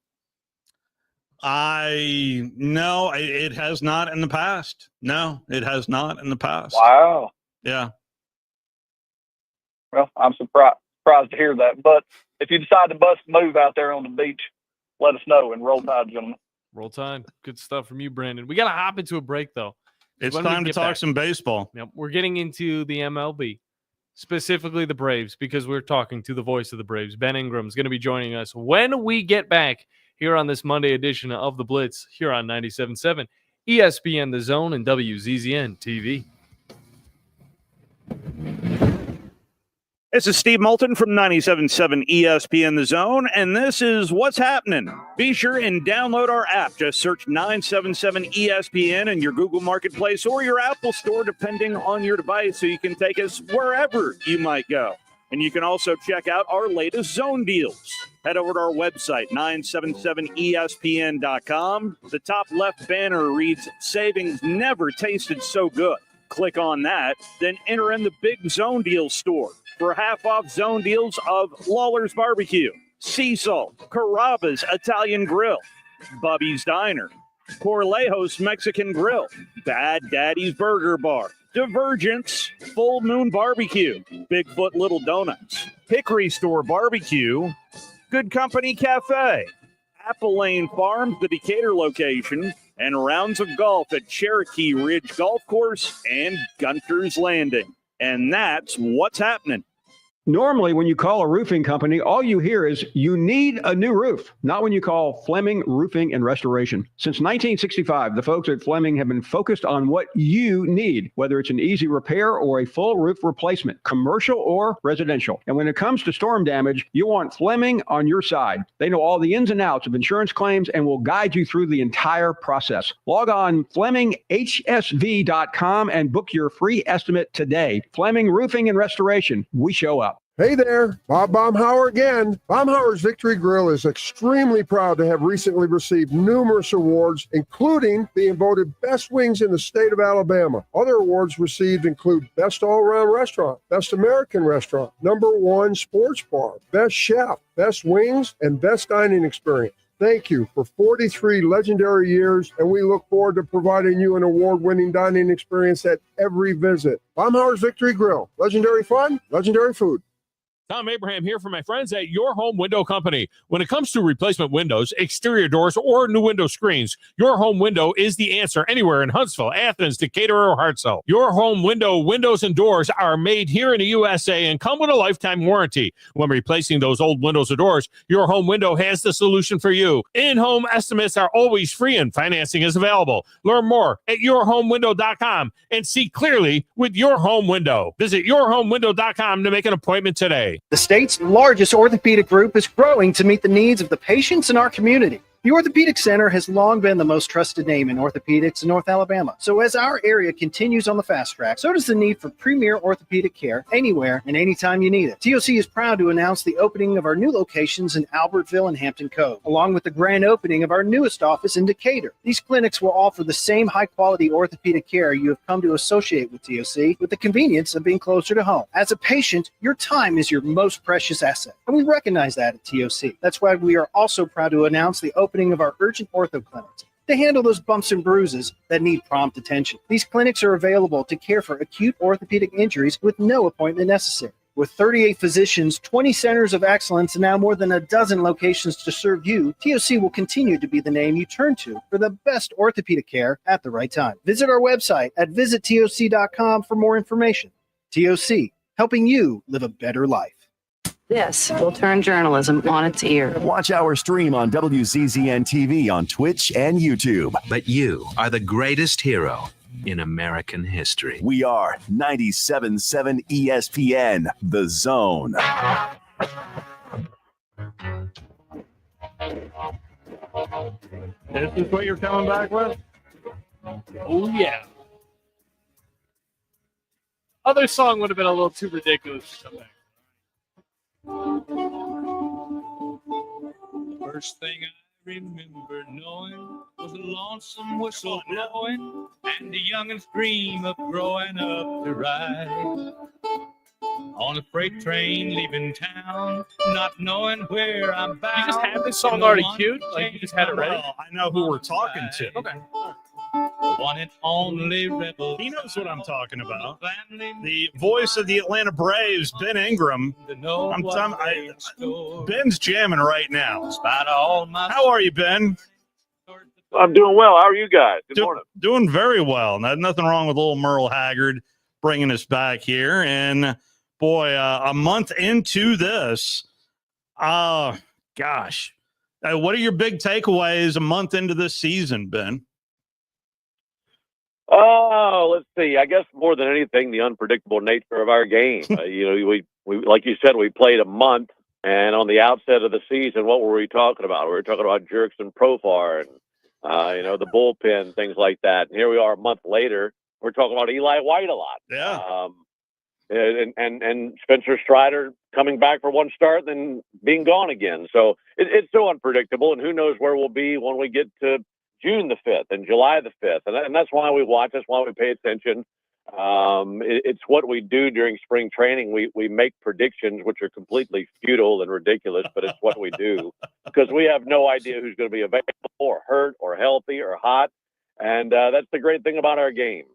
No, it has not in the past. No, it has not in the past. Wow. Yeah. Well, I'm surprised to hear that. But if you decide to bust a move out there on the beach, let us know, and roll tide, gentlemen. Roll Tide. Good stuff from you, Brandon. We got to hop into a break, though. It's time to talk some baseball. Yep. We're getting into the MLB, specifically the Braves, because we're talking to the voice of the Braves. Ben Ingram is going to be joining us when we get back here on this Monday edition of the Blitz here on 97.7 ESPN The Zone and WZZN TV. This is Steve Moulton from 97.7 ESPN The Zone, and this is What's Happening. Be sure and download our app. Just search 977 ESPN in your Google Marketplace or your Apple Store, depending on your device, so you can take us wherever you might go. And you can also check out our latest zone deals. Head over to our website, 977ESPN.com. The top left banner reads, "Savings never tasted so good." Click on that, then enter in the big zone deals store for half-off zone deals of Lawler's Barbecue, Sea Salt, Carrabba's Italian Grill, Bubby's Diner, Corlejos Mexican Grill, Bad Daddy's Burger Bar, Divergence, Full Moon Barbecue, Bigfoot Little Donuts, Hickory Store Barbecue, Good Company Cafe, Apple Lane Farms, the Decatur location, and rounds of golf at Cherokee Ridge Golf Course and Gunter's Landing. And that's what's happening. Normally, when you call a roofing company, all you hear is you need a new roof, not when you call Fleming Roofing and Restoration. Since 1965, the folks at Fleming have been focused on what you need, whether it's an easy repair or a full roof replacement, commercial or residential. And when it comes to storm damage, you want Fleming on your side. They know all the ins and outs of insurance claims and will guide you through the entire process. Log on FlemingHSV.com and book your free estimate today. Fleming Roofing and Restoration. We show up. Hey there, Bob Baumhauer again. Baumhauer's Victory Grill is extremely proud to have recently received numerous awards, including being voted best wings in the state of Alabama. Other awards received include Best All-Around Restaurant, Best American Restaurant, #1 Sports Bar, Best Chef, Best Wings, and Best Dining Experience. Thank you for 43 legendary years, and we look forward to providing you an award-winning dining experience at every visit. Baumhauer's Victory Grill. Legendary fun, legendary food. Tom Abraham here for my friends at Your Home Window Company. When it comes to replacement windows, exterior doors, or new window screens, Your Home Window is the answer anywhere in Huntsville, Athens, Decatur, or Hartselle. Your Home Window windows and doors are made here in the USA and come with a lifetime warranty. When replacing those old windows or doors, Your Home Window has the solution for you. In-home estimates are always free and financing is available. Learn more at yourhomewindow.com and see clearly with Your Home Window. Visit yourhomewindow.com to make an appointment today. The state's largest orthopedic group is growing to meet the needs of the patients in our community. The Orthopedic Center has long been the most trusted name in orthopedics in North Alabama. So as our area continues on the fast track, so does the need for premier orthopedic care anywhere and anytime you need it. TOC is proud to announce the opening of our new locations in Albertville and Hampton Cove, along with the grand opening of our newest office in Decatur. These clinics will offer the same high-quality orthopedic care you have come to associate with TOC, with the convenience of being closer to home. As a patient, your time is your most precious asset, and we recognize that at TOC. That's why we are also proud to announce the opening of our urgent ortho clinics to handle those bumps and bruises that need prompt attention. These clinics are available to care for acute orthopedic injuries with no appointment necessary. With 38 physicians, 20 centers of excellence, and now more than a dozen locations to serve you, TOC will continue to be the name you turn to for the best orthopedic care at the right time. Visit our website at visittoc.com for more information. TOC, helping you live a better life. This will turn journalism on its ear. Watch our stream on WCZN TV on Twitch and YouTube. But you are the greatest hero in American history. We are 97.7 ESPN, The Zone. This is what you're coming back with? Oh, yeah. Other song would have been a little too ridiculous to come back. First thing I remember knowing was a lonesome whistle blowing and the young'un's dream of growing up to ride on a freight train leaving town, not knowing where I'm bound. You just had this song already queued? Like you just had it ready? I know who we're talking to. Okay. One and only rebel. He knows what I'm talking about. The voice of the Atlanta Braves, Ben Ingram. Ben's jamming right now. How are you, Ben? I'm doing well. How are you guys? Good morning. Doing very well. Nothing wrong with little Merle Haggard bringing us back here. And, boy, a month into this, gosh. What are your big takeaways a month into this season, Ben? Oh, let's see. I guess more than anything, the unpredictable nature of our game. We like you said, we played a month, and on the outset of the season, what were we talking about? We were talking about jerks and Profar and the bullpen, things like that. And here we are a month later. We're talking about Eli White a lot. Yeah. And Spencer Strider coming back for one start, then being gone again. So it's so unpredictable, and who knows where we'll be when we get to June the 5th and July the 5th. And that's why we watch. That's why we pay attention. It's what we do during spring training. We make predictions, which are completely futile and ridiculous, but it's what we do because we have no idea who's going to be available or hurt or healthy or hot. And that's the great thing about our game.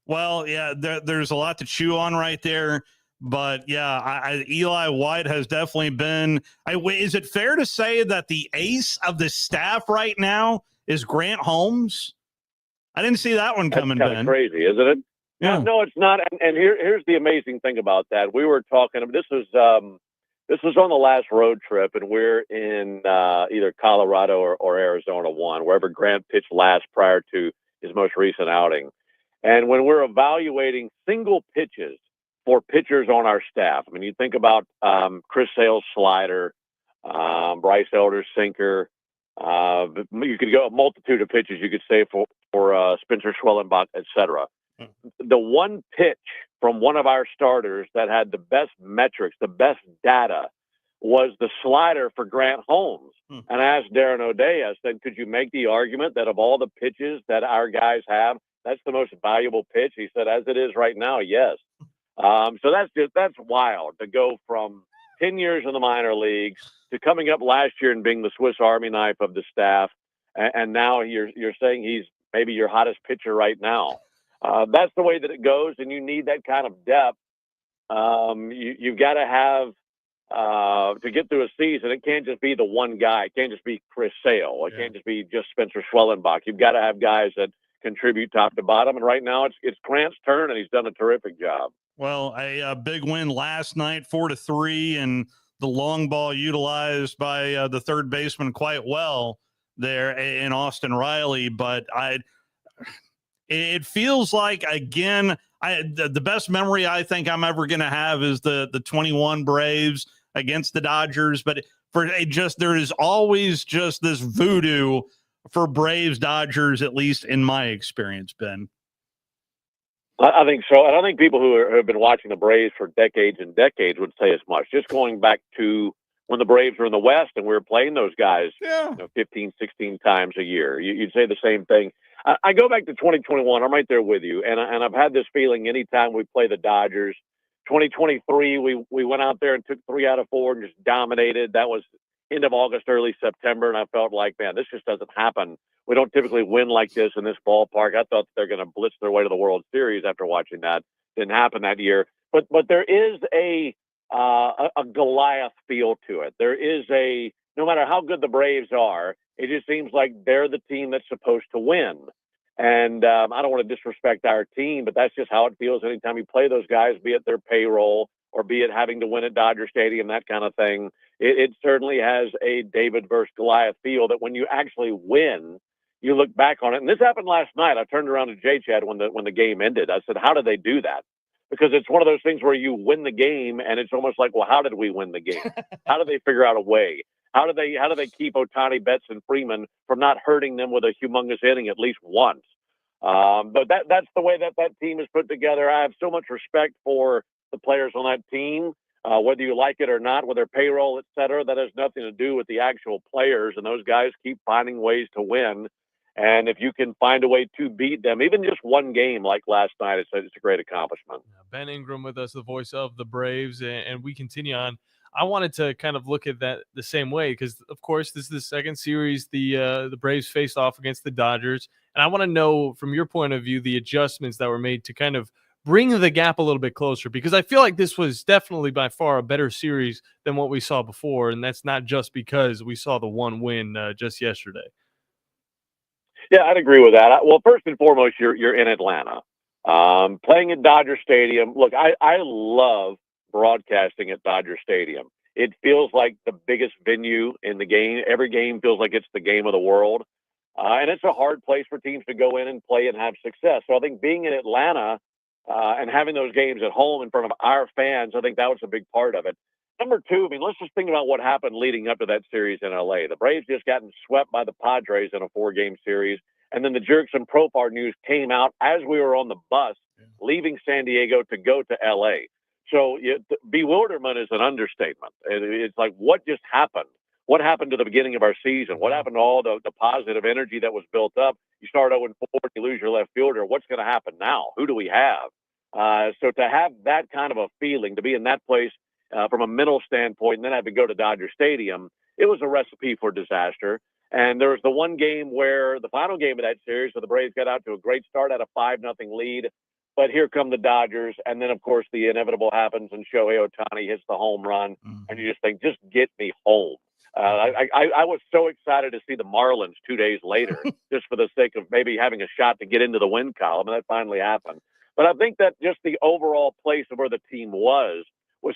Well, yeah, there's a lot to chew on right there. But, yeah, Eli White has definitely been is it fair to say that the ace of the staff right now is Grant Holmes? I didn't see that one coming, That's Ben. Crazy, isn't it? Yeah. No, it's not. And here's the amazing thing about that. We were talking. This was on the last road trip, and we're in either Colorado or Arizona wherever Grant pitched last prior to his most recent outing. And when we're evaluating single pitches for pitchers on our staff, I mean, you think about Chris Sale's slider, Bryce Elder's sinker. You could go a multitude of pitches you could say for Spencer Schwellenbach, etc. The one pitch from one of our starters that had the best metrics, the best data, was the slider for Grant Holmes. And I asked Darren O'Day, I said, could you make the argument that of all the pitches that our guys have, that's the most valuable pitch? He said, as it is right now, yes. So that's wild to go from 10 years in the minor leagues to coming up last year and being the Swiss Army knife of the staff. And now you're saying he's maybe your hottest pitcher right now. That's the way that it goes. And you need that kind of depth. You've got to have, to get through a season, it can't just be the one guy. It can't just be Chris Sale. It can't just be just Spencer Schwellenbach. You've got to have guys that contribute top to bottom. And right now it's Grant's turn, and he's done a terrific job. Well, a big win last night, 4-3, and the long ball utilized by the third baseman quite well there in Austin Riley. But it feels like, again, the best memory I think I'm ever going to have is the 21 Braves against the Dodgers. But there is always just this voodoo for Braves Dodgers, at least in my experience, Ben. I think so. And I think people who have been watching the Braves for decades and decades would say as much. Just going back to when the Braves were in the West and we were playing those guys 15, 16 times a year, you'd say the same thing. I go back to 2021. I'm right there with you. And I've had this feeling anytime we play the Dodgers. 2023, we went out there and took 3 out of 4 and just dominated. That was end of August, early September, and I felt like, man, this just doesn't happen. We don't typically win like this in this ballpark. I thought they're going to blitz their way to the World Series after watching that. Didn't happen that year. But there is a Goliath feel to it. There is no matter how good the Braves are, it just seems like they're the team that's supposed to win. And I don't want to disrespect our team, but that's just how it feels anytime you play those guys, be it their payroll or be it having to win at Dodger Stadium, that kind of thing. It certainly has a David versus Goliath feel that when you actually win, you look back on it. And this happened last night. I turned around to J-Chad when the game ended. I said, how did they do that? Because it's one of those things where you win the game and it's almost like, well, how did we win the game? How did they figure out a way? How do they keep Ohtani, Betts, and Freeman from not hurting them with a humongous inning at least once? But that's the way that team is put together. I have so much respect for the players on that team, whether you like it or not, with their payroll, et cetera. That has nothing to do with the actual players, and those guys keep finding ways to win. And if you can find a way to beat them, even just one game like last night, it's a great accomplishment. Ben Ingram with us, the voice of the Braves, and we continue on. I wanted to kind of look at that the same way because, of course, this is the second series the Braves faced off against the Dodgers. And I want to know, from your point of view, the adjustments that were made to kind of bring the gap a little bit closer, because I feel like this was definitely by far a better series than what we saw before. And that's not just because we saw the one win just yesterday. Yeah, I'd agree with that. Well, first and foremost, you're in Atlanta. Playing at Dodger Stadium. Look, I love broadcasting at Dodger Stadium. It feels like the biggest venue in the game. Every game feels like it's the game of the world. And it's a hard place for teams to go in and play and have success. So I think being in Atlanta and having those games at home in front of our fans, I think that was a big part of it. Number two, I mean, let's just think about what happened leading up to that series in L.A. The Braves just gotten swept by the Padres in a 4-game series. And then the Jerks and Profar news came out as we were on the bus leaving San Diego to go to L.A. So bewilderment is an understatement. It's like, what just happened? What happened to the beginning of our season? What happened to all the positive energy that was built up? You start 0-4, you lose your left fielder. What's going to happen now? Who do we have? So to have that kind of a feeling, to be in that place from a mental standpoint, and then have to go to Dodger Stadium, it was a recipe for disaster. And there was the one game where the final game of that series, so the Braves got out to a great start at a 5-0 lead. But here come the Dodgers, and then, of course, the inevitable happens, and Shohei Ohtani hits the home run, and you just think, just get me home. I was so excited to see the Marlins 2 days later, just for the sake of maybe having a shot to get into the win column, and that finally happened. But I think that just the overall place of where the team was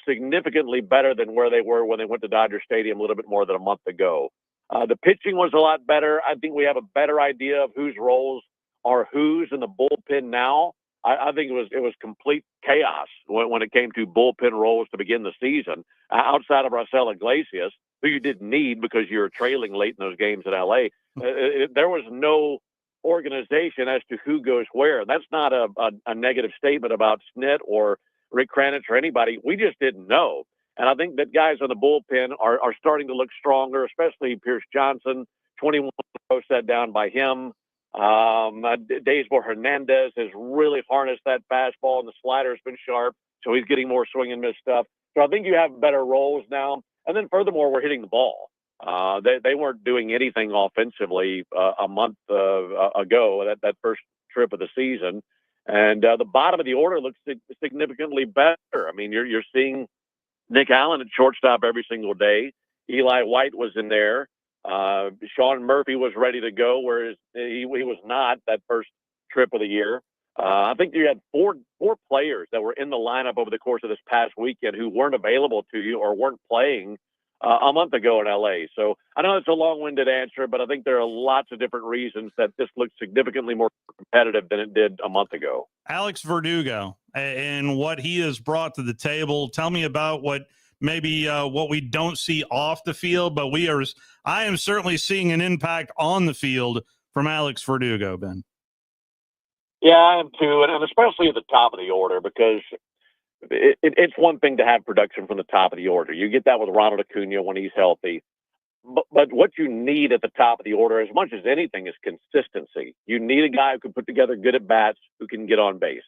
significantly better than where they were when they went to Dodger Stadium a little bit more than a month ago. The pitching was a lot better. I think we have a better idea of whose roles are whose in the bullpen now. I think it was complete chaos when it came to bullpen roles to begin the season. Outside of Raisel Iglesias, who you didn't need because you were trailing late in those games at L.A., there was no organization as to who goes where. That's not a negative statement about Snit or Rick Kranich or anybody. We just didn't know. And I think that guys on the bullpen are starting to look stronger, especially Pierce Johnson, 21 set down by him. Daysbor Hernandez has really harnessed that fastball, and the slider's been sharp, so he's getting more swing and miss stuff. So I think you have better roles now. And then furthermore, we're hitting the ball. They weren't doing anything offensively a month ago, that first trip of the season. And the bottom of the order looks significantly better. I mean, you're seeing Nick Allen at shortstop every single day. Eli White was in there. Sean Murphy was ready to go, whereas he was not that first trip of the year. I think you had four players that were in the lineup over the course of this past weekend who weren't available to you or weren't playing a month ago in L.A. So I know it's a long-winded answer, but I think there are lots of different reasons that this looks significantly more competitive than it did a month ago. Alex Verdugo and what he has brought to the table. Tell me about what maybe what we don't see off the field, but I am certainly seeing an impact on the field from Alex Verdugo, Ben. Yeah, I am too, and especially at the top of the order, because it's one thing to have production from the top of the order. You get that with Ronald Acuna when he's healthy. But what you need at the top of the order, as much as anything, is consistency. You need a guy who can put together good at-bats, who can get on base.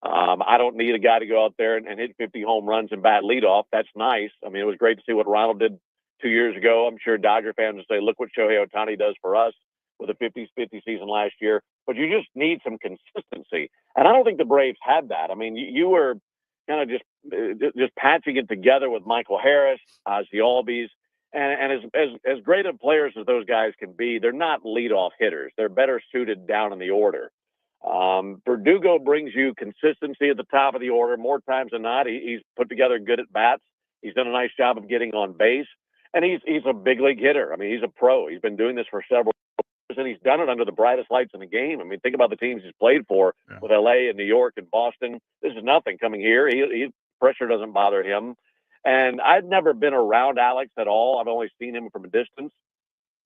I don't need a guy to go out there and hit 50 home runs and bat leadoff. That's nice. I mean, it was great to see what Ronald did 2 years ago. I'm sure Dodger fans would say, look what Shohei Ohtani does for us with a 50-50 season last year. But you just need some consistency. And I don't think the Braves had that. I mean, you were kind of just patching it together with Michael Harris, Ozzie Albies. And as great of players as those guys can be, they're not leadoff hitters. They're better suited down in the order. Verdugo brings you consistency at the top of the order more times than not. He's put together good at bats. He's done a nice job of getting on base, and he's a big league hitter. I mean, he's a pro. He's been doing this for several years, and he's done it under the brightest lights in the game. I mean, think about the teams he's played for with LA and New York and Boston. This is nothing coming here. Pressure doesn't bother him. And I'd never been around Alex at all. I've only seen him from a distance.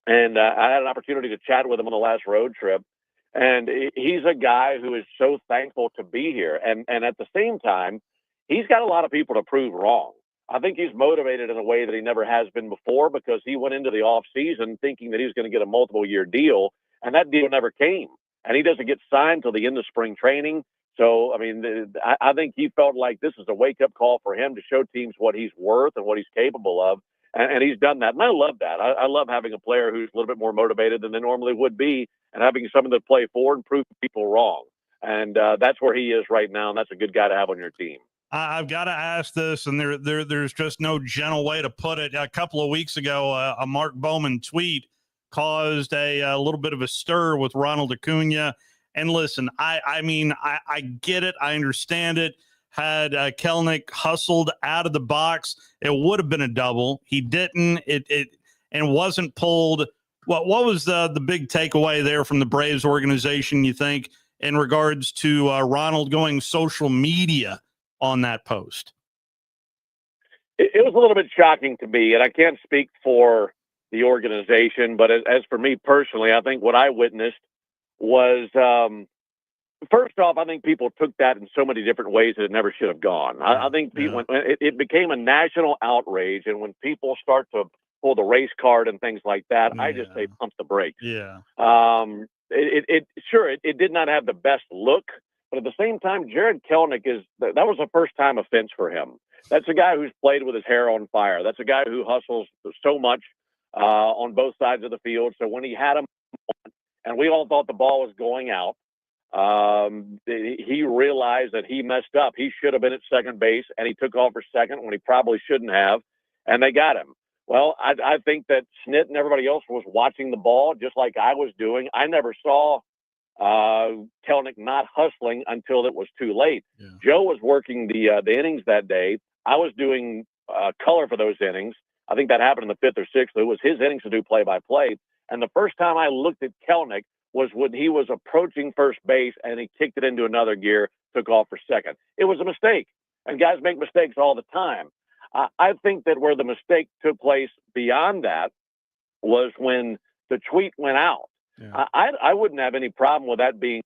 And I had an opportunity to chat with him on the last road trip. And he's a guy who is so thankful to be here. And at the same time, he's got a lot of people to prove wrong. I think he's motivated in a way that he never has been before, because he went into the offseason thinking that he was going to get a multiple-year deal, and that deal never came. And he doesn't get signed till the end of spring training. So, I mean, I think he felt like this is a wake-up call for him to show teams what he's worth and what he's capable of, and he's done that. And I love that. I love having a player who's a little bit more motivated than they normally would be, and having someone to play forward and prove people wrong. And that's where he is right now, and that's a good guy to have on your team. I've got to ask this, and there's just no gentle way to put it. A couple of weeks ago, a Mark Bowman tweet caused a little bit of a stir with Ronald Acuna. And listen, I mean, I get it. I understand it. Had Kelenic hustled out of the box, it would have been a double. He didn't. It wasn't pulled. What was the big takeaway there from the Braves organization, you think, in regards to Ronald going social media on that post? It was a little bit shocking to me, and I can't speak for the organization, but as for me personally, I think what I witnessed was, first off, I think people took that in so many different ways that it never should have gone. I think when it became a national outrage, and when people start to pull the race card and things like that, I just say pump the brakes. Yeah. It did not have the best look, but at the same time, Jared Kelenic that was a first-time offense for him. That's a guy who's played with his hair on fire. That's a guy who hustles so much on both sides of the field. So when he had him, and we all thought the ball was going out, he realized that he messed up. He should have been at second base, and he took off for second when he probably shouldn't have, and they got him. Well, I think that Snit and everybody else was watching the ball just like I was doing. I never saw Kelenic not hustling until it was too late. Yeah. Joe was working the innings that day. I was doing color for those innings. I think that happened in the fifth or sixth. It was his innings to do play-by-play. And the first time I looked at Kelenic was when he was approaching first base and he kicked it into another gear, took off for second. It was a mistake, and guys make mistakes all the time. I think that where the mistake took place beyond that was when the tweet went out. Yeah. I wouldn't have any problem with that being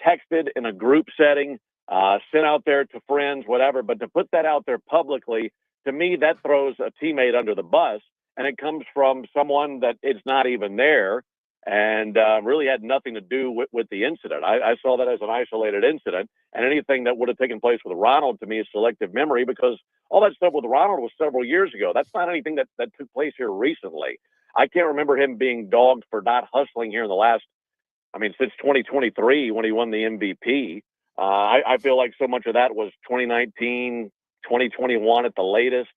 texted in a group setting, sent out there to friends, whatever. But to put that out there publicly, to me, that throws a teammate under the bus, and it comes from someone that it's not even there and really had nothing to do with the incident. I saw that as an isolated incident, and anything that would have taken place with Ronald, to me, is selective memory, because all that stuff with Ronald was several years ago. That's not anything that took place here recently. I can't remember him being dogged for not hustling here in the last, since 2023 when he won the MVP. I feel like so much of that was 2019, 2021 at the latest.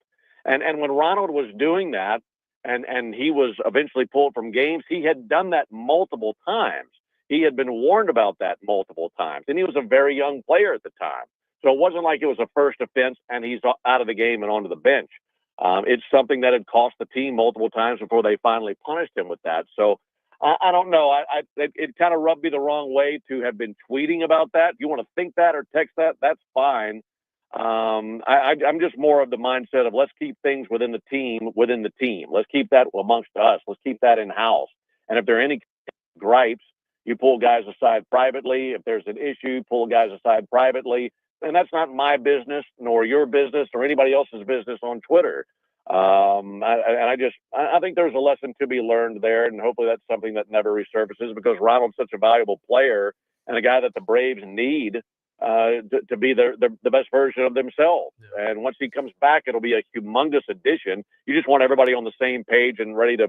And when Ronald was doing that, and he was eventually pulled from games, he had done that multiple times. He had been warned about that multiple times, and he was a very young player at the time. So it wasn't like it was a first offense and he's out of the game and onto the bench. It's something that had cost the team multiple times before they finally punished him with that. So I don't know. It kind of rubbed me the wrong way to have been tweeting about that. If you want to think that or text that, that's fine. I'm just more of the mindset of let's keep things within the team. Let's keep that amongst us. Let's keep that in house. And if there are any gripes, you pull guys aside privately. If there's an issue, pull guys aside privately. And that's not my business, nor your business, or anybody else's business on Twitter. I think there's a lesson to be learned there, and hopefully that's something that never resurfaces, because Ronald's such a valuable player and a guy that the Braves need to be the best version of themselves. Yeah. And once he comes back, it'll be a humongous addition. You just want everybody on the same page and ready to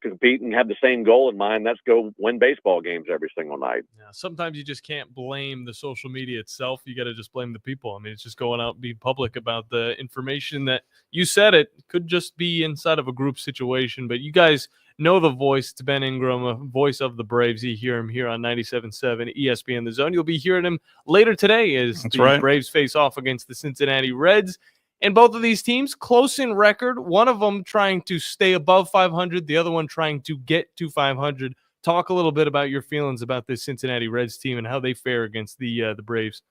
compete and have the same goal in mind. That's go win baseball games every single night. Yeah, sometimes you just can't blame the social media itself. You got to just blame the people. I mean, it's just going out and being public about the information that you said it could just be inside of a group situation. But you guys know the voice. It's Ben Ingram, a voice of the Braves. You hear him here on 97.7 ESPN The Zone. You'll be hearing him later today as Braves face off against the Cincinnati Reds. And both of these teams close in record, one of them trying to stay above 500, the other one trying to get to 500. Talk a little bit about your feelings about this Cincinnati Reds team and how they fare against the Braves.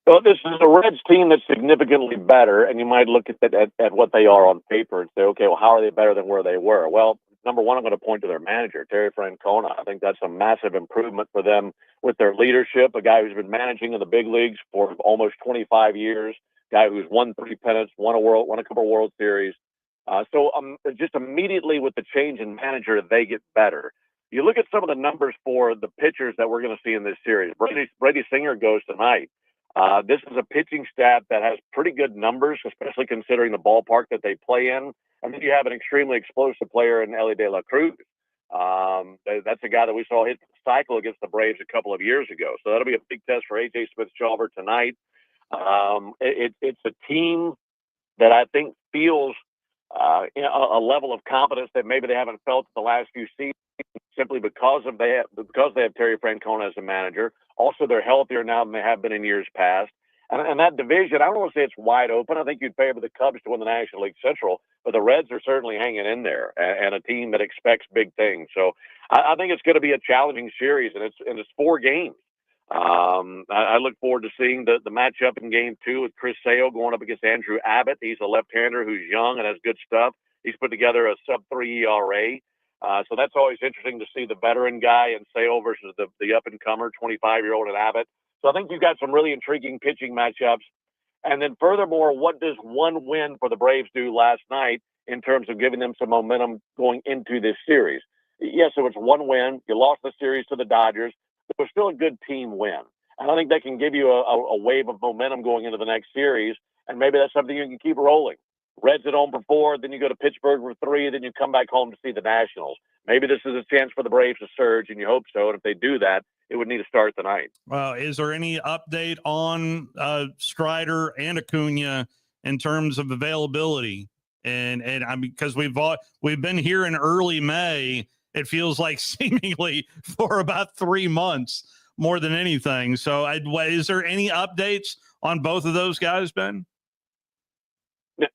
Well, this is a Reds team that's significantly better, and you might look at what they are on paper and say, okay, well, how are they better than where they were? Well, number one, I'm going to point to their manager, Terry Francona. I think that's a massive improvement for them with their leadership, a guy who's been managing in the big leagues for almost 25 years. Guy who's won 3 pennants, won a couple of World Series. So just immediately with the change in manager, they get better. You look at some of the numbers for the pitchers that we're going to see in this series. Brady Singer goes tonight. This is a pitching staff that has pretty good numbers, especially considering the ballpark that they play in. And then you have an extremely explosive player in Ellie De La Cruz. That's a guy that we saw hit the cycle against the Braves a couple of years ago. So that'll be a big test for A.J. Smith-Shawver tonight. It's a team that I think feels a level of confidence that maybe they haven't felt the last few seasons, simply because they have Terry Francona as a manager. Also, they're healthier now than they have been in years past. And that division, I don't want to say it's wide open. I think you'd favor the Cubs to win the National League Central, but the Reds are certainly hanging in there, and a team that expects big things. So I think it's going to be a challenging series, and it's 4 games. I look forward to seeing the matchup in game 2 with Chris Sale going up against Andrew Abbott. He's a left-hander who's young and has good stuff. He's put together a sub-3 ERA. So that's always interesting to see the veteran guy in Sale versus the up-and-comer 25-year-old in Abbott. So I think you've got some really intriguing pitching matchups. And then furthermore, what does one win for the Braves do last night in terms of giving them some momentum going into this series? Yes, so it's 1 win. You lost the series to the Dodgers. It was still a good team win. And I think that can give you a wave of momentum going into the next series, and maybe that's something you can keep rolling. Reds at home for 4, then you go to Pittsburgh for 3, then you come back home to see the Nationals. Maybe this is a chance for the Braves to surge, and you hope so. And if they do that, it would need to start tonight. Is there any update on Strider and Acuna in terms of availability? And I mean, because we've been here in early May. It feels like seemingly for about 3 months more than anything. So is there any updates on both of those guys, Ben?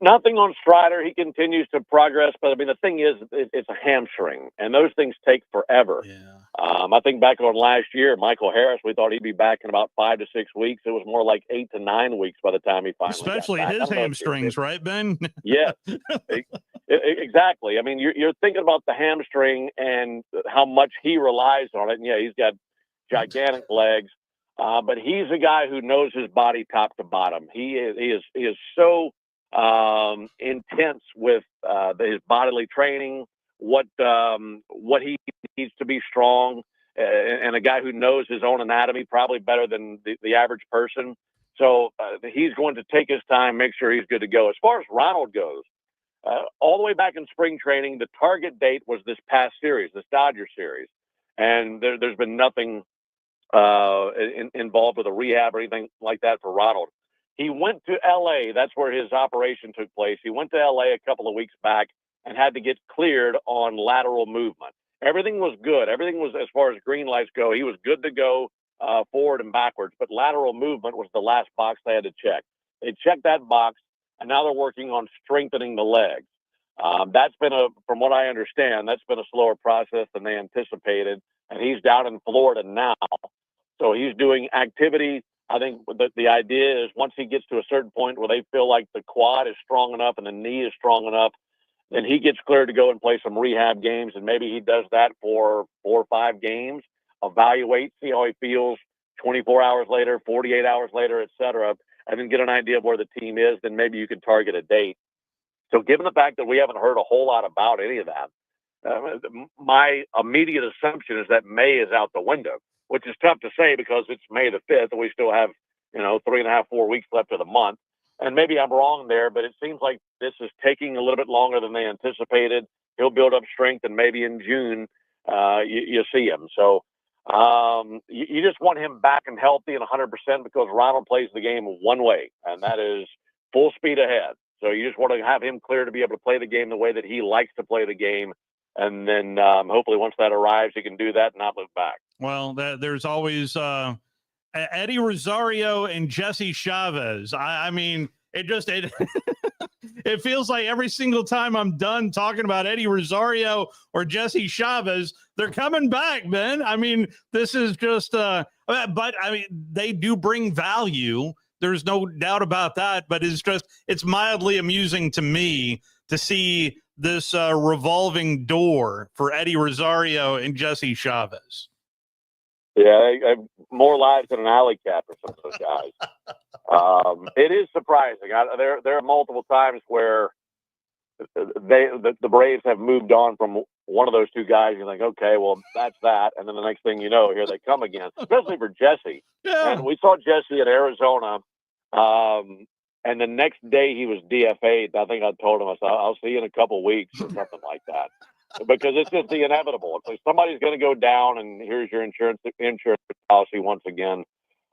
Nothing on Strider. He continues to progress. But, I mean, the thing is, it's a hamstring, and those things take forever. Yeah. I think back on last year, Michael Harris, we thought he'd be back in about 5 to 6 weeks. It was more like 8 to 9 weeks by the time he finally Especially got back. His hamstrings, right, Ben? Yeah, exactly. I mean, you're thinking about the hamstring and how much he relies on it. And, yeah, he's got gigantic legs. But he's a guy who knows his body top to bottom. He is so intense with his bodily training, what he needs to be strong, and a guy who knows his own anatomy probably better than the average person. So he's going to take his time, make sure he's good to go. As far as Ronald goes, all the way back in spring training, the target date was this past series, this Dodger series, and there's been nothing involved with a rehab or anything like that for Ronald. He went to L.A. That's where his operation took place. He went to L.A. a couple of weeks back and had to get cleared on lateral movement. Everything was good. Everything was, as far as green lights go, he was good to go forward and backwards. But lateral movement was the last box they had to check. They checked that box, and now they're working on strengthening the legs. That's been from what I understand, that's been a slower process than they anticipated. And he's down in Florida now. So he's doing activity I think the idea is once he gets to a certain point where they feel like the quad is strong enough and the knee is strong enough, then he gets cleared to go and play some rehab games, and maybe he does that for 4 or 5 games, evaluate, see how he feels 24 hours later, 48 hours later, et cetera, and then get an idea of where the team is. Then maybe you can target a date. So given the fact that we haven't heard a whole lot about any of that, my immediate assumption is that May is out the window, which is tough to say because it's May the 5th and we still have, 3.5, 4 weeks left of the month. And maybe I'm wrong there, but it seems like this is taking a little bit longer than they anticipated. He'll build up strength, and maybe in June you see him. So you just want him back and healthy and 100% because Ronald plays the game one way, and that is full speed ahead. So you just want to have him clear to be able to play the game the way that he likes to play the game. And then hopefully once that arrives, he can do that and not look back. Well, there's always Eddie Rosario and Jesse Chavez. I mean, it it feels like every single time I'm done talking about Eddie Rosario or Jesse Chavez, they're coming back, man. I mean, this is just but I mean, they do bring value. There's no doubt about that, but it's mildly amusing to me to see this revolving door for Eddie Rosario and Jesse Chavez. Yeah, I have more lives than an alley cat for some of those guys. It is surprising. There are multiple times where the Braves have moved on from one of those two guys. You think, okay, well, that's that. And then the next thing you know, here they come again, especially for Jesse. Yeah. And we saw Jesse at Arizona. And the next day he was DFA'd. I think I told him, I said, I'll see you in a couple weeks or something like that. Because it's just the inevitable. It's like somebody's going to go down, and here's your insurance policy once again.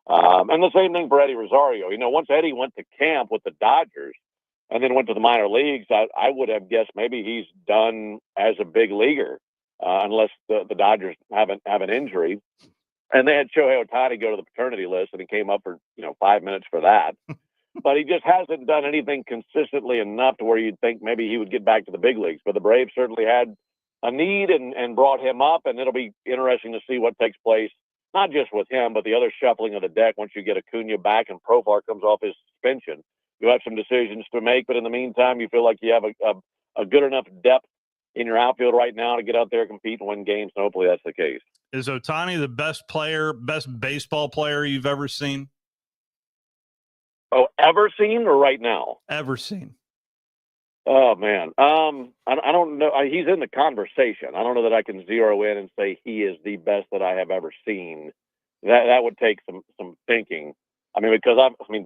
And the same thing for Eddie Rosario. Once Eddie went to camp with the Dodgers and then went to the minor leagues, I would have guessed maybe he's done as a big leaguer, unless the Dodgers have an injury. And they had Shohei Ohtani go to the paternity list, and he came up for 5 minutes for that. But he just hasn't done anything consistently enough to where you'd think maybe he would get back to the big leagues. But the Braves certainly had a need and brought him up, and it'll be interesting to see what takes place, not just with him, but the other shuffling of the deck once you get Acuna back and Profar comes off his suspension. You have some decisions to make, but in the meantime, you feel like you have a good enough depth in your outfield right now to get out there, compete, and win games, and hopefully that's the case. Is Ohtani the best baseball player you've ever seen? Oh, ever seen or right now? Ever seen. Oh, man. I don't know. He's in the conversation. I don't know that I can zero in and say he is the best that I have ever seen. That would take some thinking. I mean, because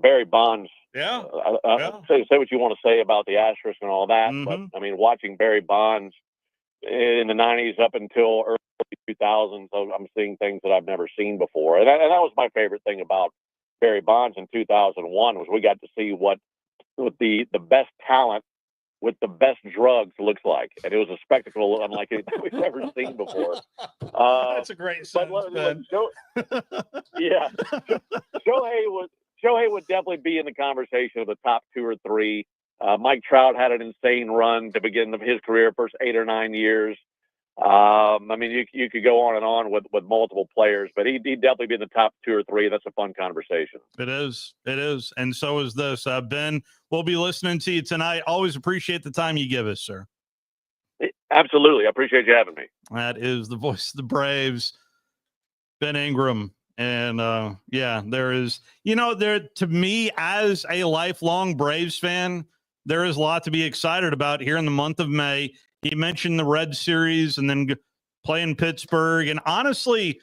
Barry Bonds. Yeah. Say what you want to say about the Astros and all that, but I mean, watching Barry Bonds in the 90s up until early 2000s, I'm seeing things that I've never seen before, and that was my favorite thing about Barry Bonds in 2001 was we got to see what the best talent with the best drugs looks like, and it was a spectacle unlike anything we've ever seen before. That's a great sentence, Ben. Yeah, Shohei would definitely be in the conversation of the top 2 or 3. Mike Trout had an insane run to begin his career, first 8 or 9 years. I mean, you could go on and on with multiple players, but he'd definitely be in the top 2 or 3. That's a fun conversation. It is. And so is this. Ben, we'll be listening to you tonight. Always appreciate the time you give us, sir. Absolutely. I appreciate you having me. That is the voice of the Braves, Ben Ingram. And there is, to me as a lifelong Braves fan, there is a lot to be excited about here in the month of May. He mentioned the Red Series and then playing Pittsburgh. And honestly,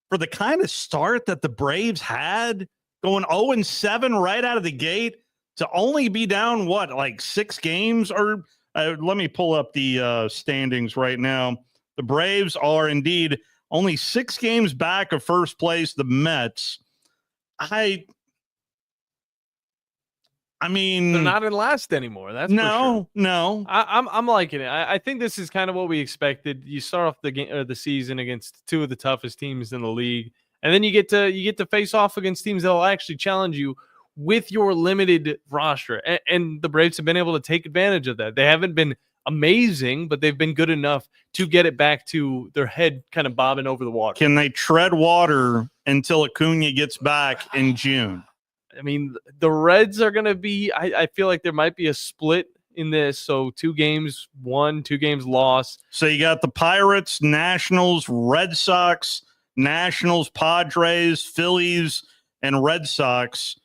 for the kind of start that the Braves had, going 0-7 right out of the gate, to only be down, 6 games? Or let me pull up the standings right now. The Braves are indeed only 6 games back of first place, the Mets. I mean, they're not in last anymore. That's no. I'm liking it. I think this is kind of what we expected. You start off the season against 2 of the toughest teams in the league, and then you get to face off against teams that will actually challenge you with your limited roster. And the Braves have been able to take advantage of that. They haven't been amazing, but they've been good enough to get it back to their head kind of bobbing over the water. Can they tread water until Acuna gets back in June. I mean, the Reds are going to be – I feel like there might be a split in this. So 2 games won, 2 games lost. So you got the Pirates, Nationals, Red Sox, Nationals, Padres, Phillies, and Red Sox.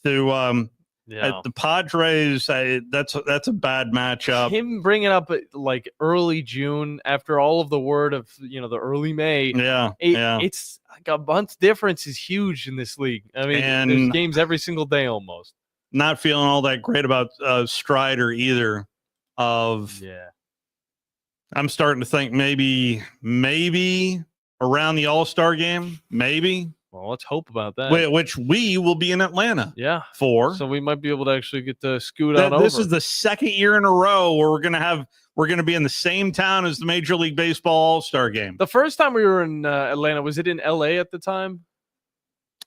To the Padres, that's a bad matchup. Him bringing up like early June after all of the word of the early May. It's like a month difference is huge in this league. I mean, there's games every single day almost. Not feeling all that great about Strider either. I'm starting to think maybe around the All-Star game, maybe. Well, let's hope about that. Which we will be in Atlanta. For. So we might be able to actually get to scoot on over. This is the second year in a row where we're going to be in the same town as the Major League Baseball All-Star game. The first time we were in Atlanta, was it in LA at the time?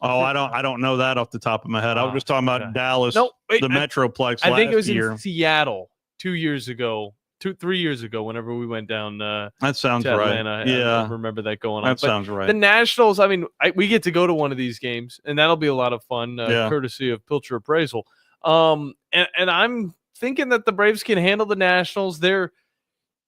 Oh, I don't know that off the top of my head. I was just talking about Dallas, the Metroplex. I think it was in Seattle 2 years ago. 3 years ago, whenever we went down that sounds to right. Atlanta. Yeah, I remember that going on. That sounds right. The Nationals, I mean, we get to go to one of these games, and that'll be a lot of fun, courtesy of Pilcher Appraisal. And I'm thinking that the Braves can handle the Nationals. They're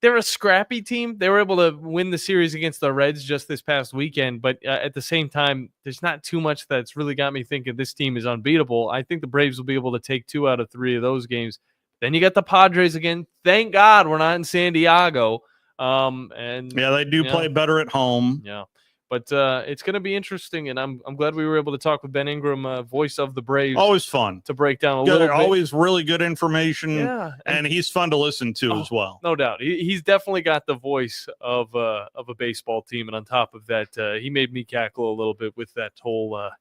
a scrappy team. They were able to win the series against the Reds just this past weekend, but at the same time, there's not too much that's really got me thinking this team is unbeatable. I think the Braves will be able to take 2 out of 3 of those games. Then you got the Padres again. Thank God we're not in San Diego. They do play better at home. Yeah, but it's going to be interesting, and I'm glad we were able to talk with Ben Ingram, voice of the Braves. Always fun to break down a little bit. Always really good information. Yeah, and he's fun to listen to as well. No doubt, he's definitely got the voice of a baseball team, and on top of that, he made me cackle a little bit with that whole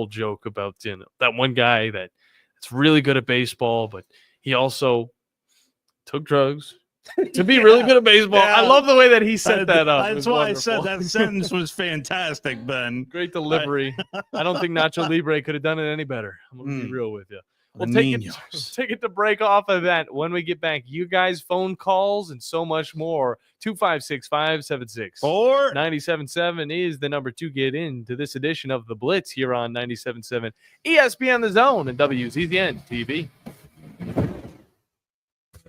joke about that one guy that's really good at baseball, but he also took drugs to be really good at baseball. I love the way that he set that up. That's why wonderful. I said that sentence was fantastic, Ben. Great delivery. I don't think Nacho Libre could have done it any better. I'm going to be real with you. We'll take it to break off of that. When we get back, you guys, phone calls, and so much more. 256-576. 97.7 is the number to get into this edition of The Blitz here on 97.7 ESPN The Zone and WZZN TV.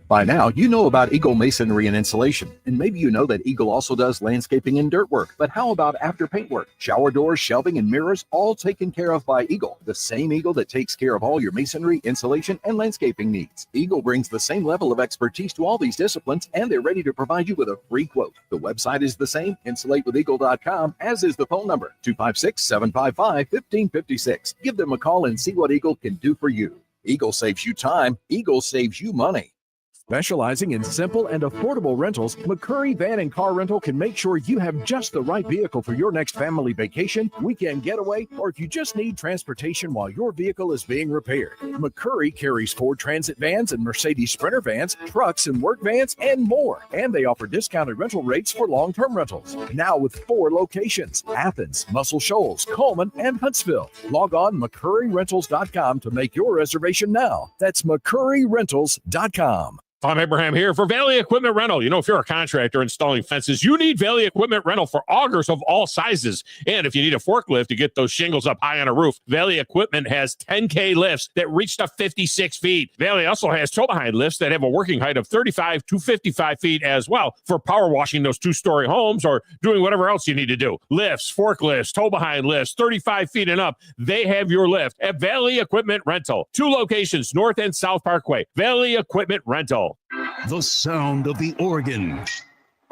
By now, you know about Eagle Masonry and Insulation, and maybe you know that Eagle also does landscaping and dirt work. But how about after paint work? Shower doors, shelving, and mirrors, all taken care of by Eagle, the same Eagle that takes care of all your masonry, insulation, and landscaping needs. Eagle brings the same level of expertise to all these disciplines, and they're ready to provide you with a free quote. The website is the same, insulatewitheagle.com, as is the phone number, 256-755-1556. Give them a call and see what Eagle can do for you. Eagle saves you time. Eagle saves you money. Specializing in simple and affordable rentals, McCurry Van and Car Rental can make sure you have just the right vehicle for your next family vacation, weekend getaway, or if you just need transportation while your vehicle is being repaired. McCurry carries Ford Transit vans and Mercedes Sprinter vans, trucks and work vans, and more. And they offer discounted rental rates for long-term rentals. Now with 4 locations: Athens, Muscle Shoals, Coleman, and Huntsville. Log on McCurryRentals.com to make your reservation now. That's McCurryRentals.com. I'm Abraham here for Valley Equipment Rental. You know, if you're a contractor installing fences, you need Valley Equipment Rental for augers of all sizes. And if you need a forklift to get those shingles up high on a roof, Valley Equipment has 10K lifts that reach to 56 feet. Valley also has tow-behind lifts that have a working height of 35 to 55 feet as well for power washing those 2-story homes or doing whatever else you need to do. Lifts, forklifts, tow-behind lifts, 35 feet and up. They have your lift at Valley Equipment Rental. 2 locations, North and South Parkway. Valley Equipment Rental. The sound of the organ,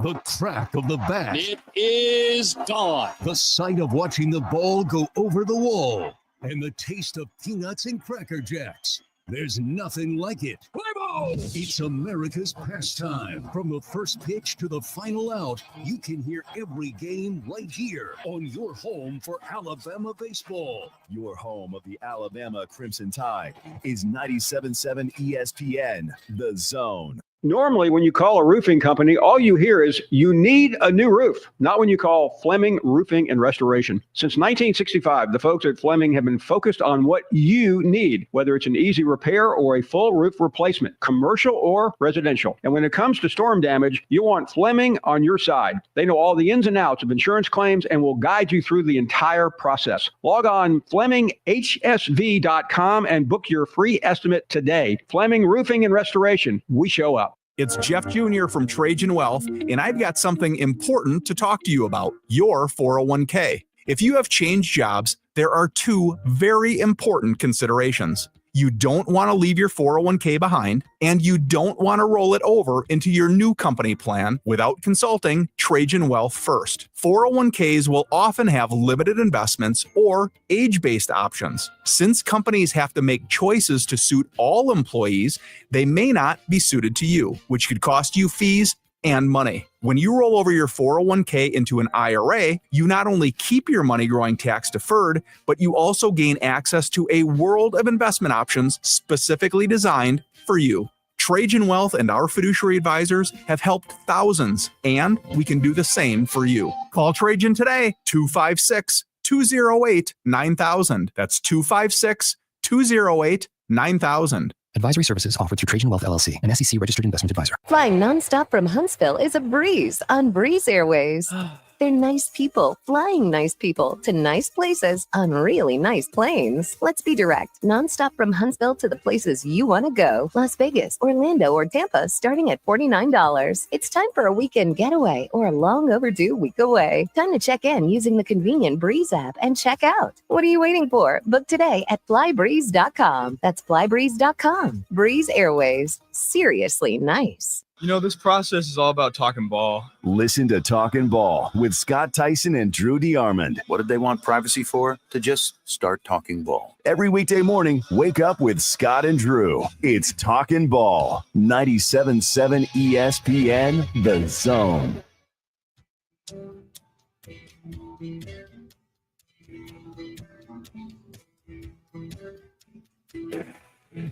the crack of the bat. It is gone. The sight of watching the ball go over the wall, and the taste of peanuts and Cracker Jacks. There's nothing like it. It's America's pastime. From the first pitch to the final out, you can hear every game right here on your home for Alabama baseball. Your home of the Alabama Crimson Tide is 97.7 ESPN, The Zone. Normally, when you call a roofing company, all you hear is you need a new roof, not when you call Fleming Roofing and Restoration. Since 1965, the folks at Fleming have been focused on what you need, whether it's an easy repair or a full roof replacement, commercial or residential. And when it comes to storm damage, you want Fleming on your side. They know all the ins and outs of insurance claims and will guide you through the entire process. Log on FlemingHSV.com and book your free estimate today. Fleming Roofing and Restoration. We show up. It's Jeff Jr. from Trajan Wealth, and I've got something important to talk to you about, your 401k. If you have changed jobs, there are two very important considerations. You don't want to leave your 401k behind, and you don't want to roll it over into your new company plan without consulting Trajan Wealth first. 401ks will often have limited investments or age-based options. Since companies have to make choices to suit all employees, they may not be suited to you, which could cost you fees and money. When you roll over your 401k into an IRA, you not only keep your money growing tax deferred, but you also gain access to a world of investment options specifically designed for you. Trajan Wealth and our fiduciary advisors have helped thousands, and we can do the same for you. Call Trajan today, 256-208-9000. That's 256-208-9000. Advisory services offered through Trajan Wealth LLC, an SEC registered investment advisor. Flying nonstop from Huntsville is a breeze on Breeze Airways. They're nice people flying nice people to nice places on really nice planes. Let's be direct. Nonstop from Huntsville to the places you want to go. Las Vegas, Orlando, or Tampa starting at $49. It's time for a weekend getaway or a long overdue week away. Time to check in using the convenient Breeze app and check out. What are you waiting for? Book today at flybreeze.com. That's flybreeze.com. Breeze Airways. Seriously nice. You know, this process is all about talking ball. Listen to Talkin' Ball with Scott Tyson and Drew DeArmond. What did they want privacy for? To just start talking ball. Every weekday morning, wake up with Scott and Drew. It's Talkin' Ball. 97.7 ESPN, The Zone.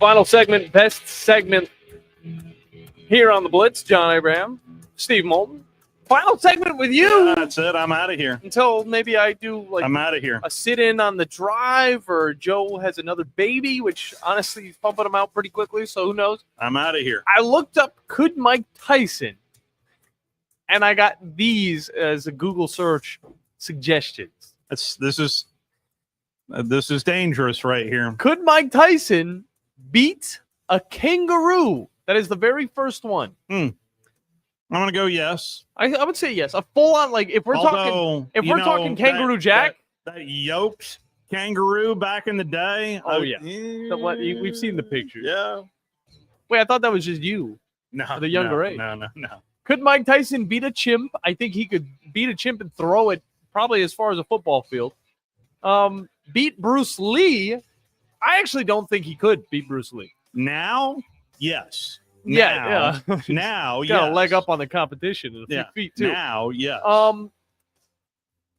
Final segment, best segment here on the Blitz. John Abraham, Steve Moulton. Final segment with you. Yeah, that's it. I'm out of here. Until maybe I do I'm out of here. A sit-in on the drive, or Joe has another baby, which honestly he's pumping them out pretty quickly, so who knows? I'm out of here. I looked up could Mike Tyson, and I got these as a Google search suggestions. This is dangerous right here. Could Mike Tyson beat a kangaroo? That is the very first one. I'm gonna go yes. I would say yes. A full on, like, if we're talking kangaroo jack, that yoked kangaroo back in the day. Oh yeah. We've seen the pictures. Yeah. Wait, I thought that was just you. No, at the younger age. No. Could Mike Tyson beat a chimp? I think he could beat a chimp and throw it probably as far as a football field. Beat Bruce Lee? I actually don't think he could beat Bruce Lee. Now, yes. Yeah. Now, got a leg up on the competition in a few feet too. Now, yes.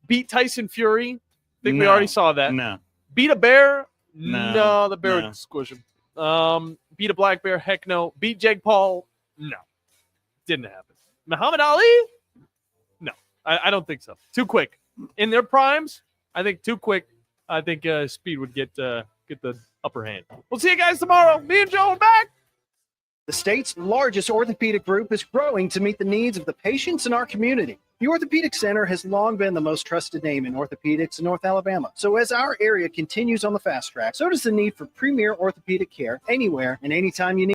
Beat Tyson Fury? Think we already saw that. No. Beat a bear? No. The bear would squish him. Beat a black bear? Heck no. Beat Jake Paul? No. Didn't happen. Muhammad Ali? No. I don't think so. Too quick. In their primes, I think too quick. I think speed would get the upper hand. We'll see you guys tomorrow. Me and Joe are back. The state's largest orthopedic group is growing to meet the needs of the patients in our community. The Orthopedic Center has long been the most trusted name in orthopedics in North Alabama. So as our area continues on the fast track, so does the need for premier orthopedic care anywhere and anytime you need.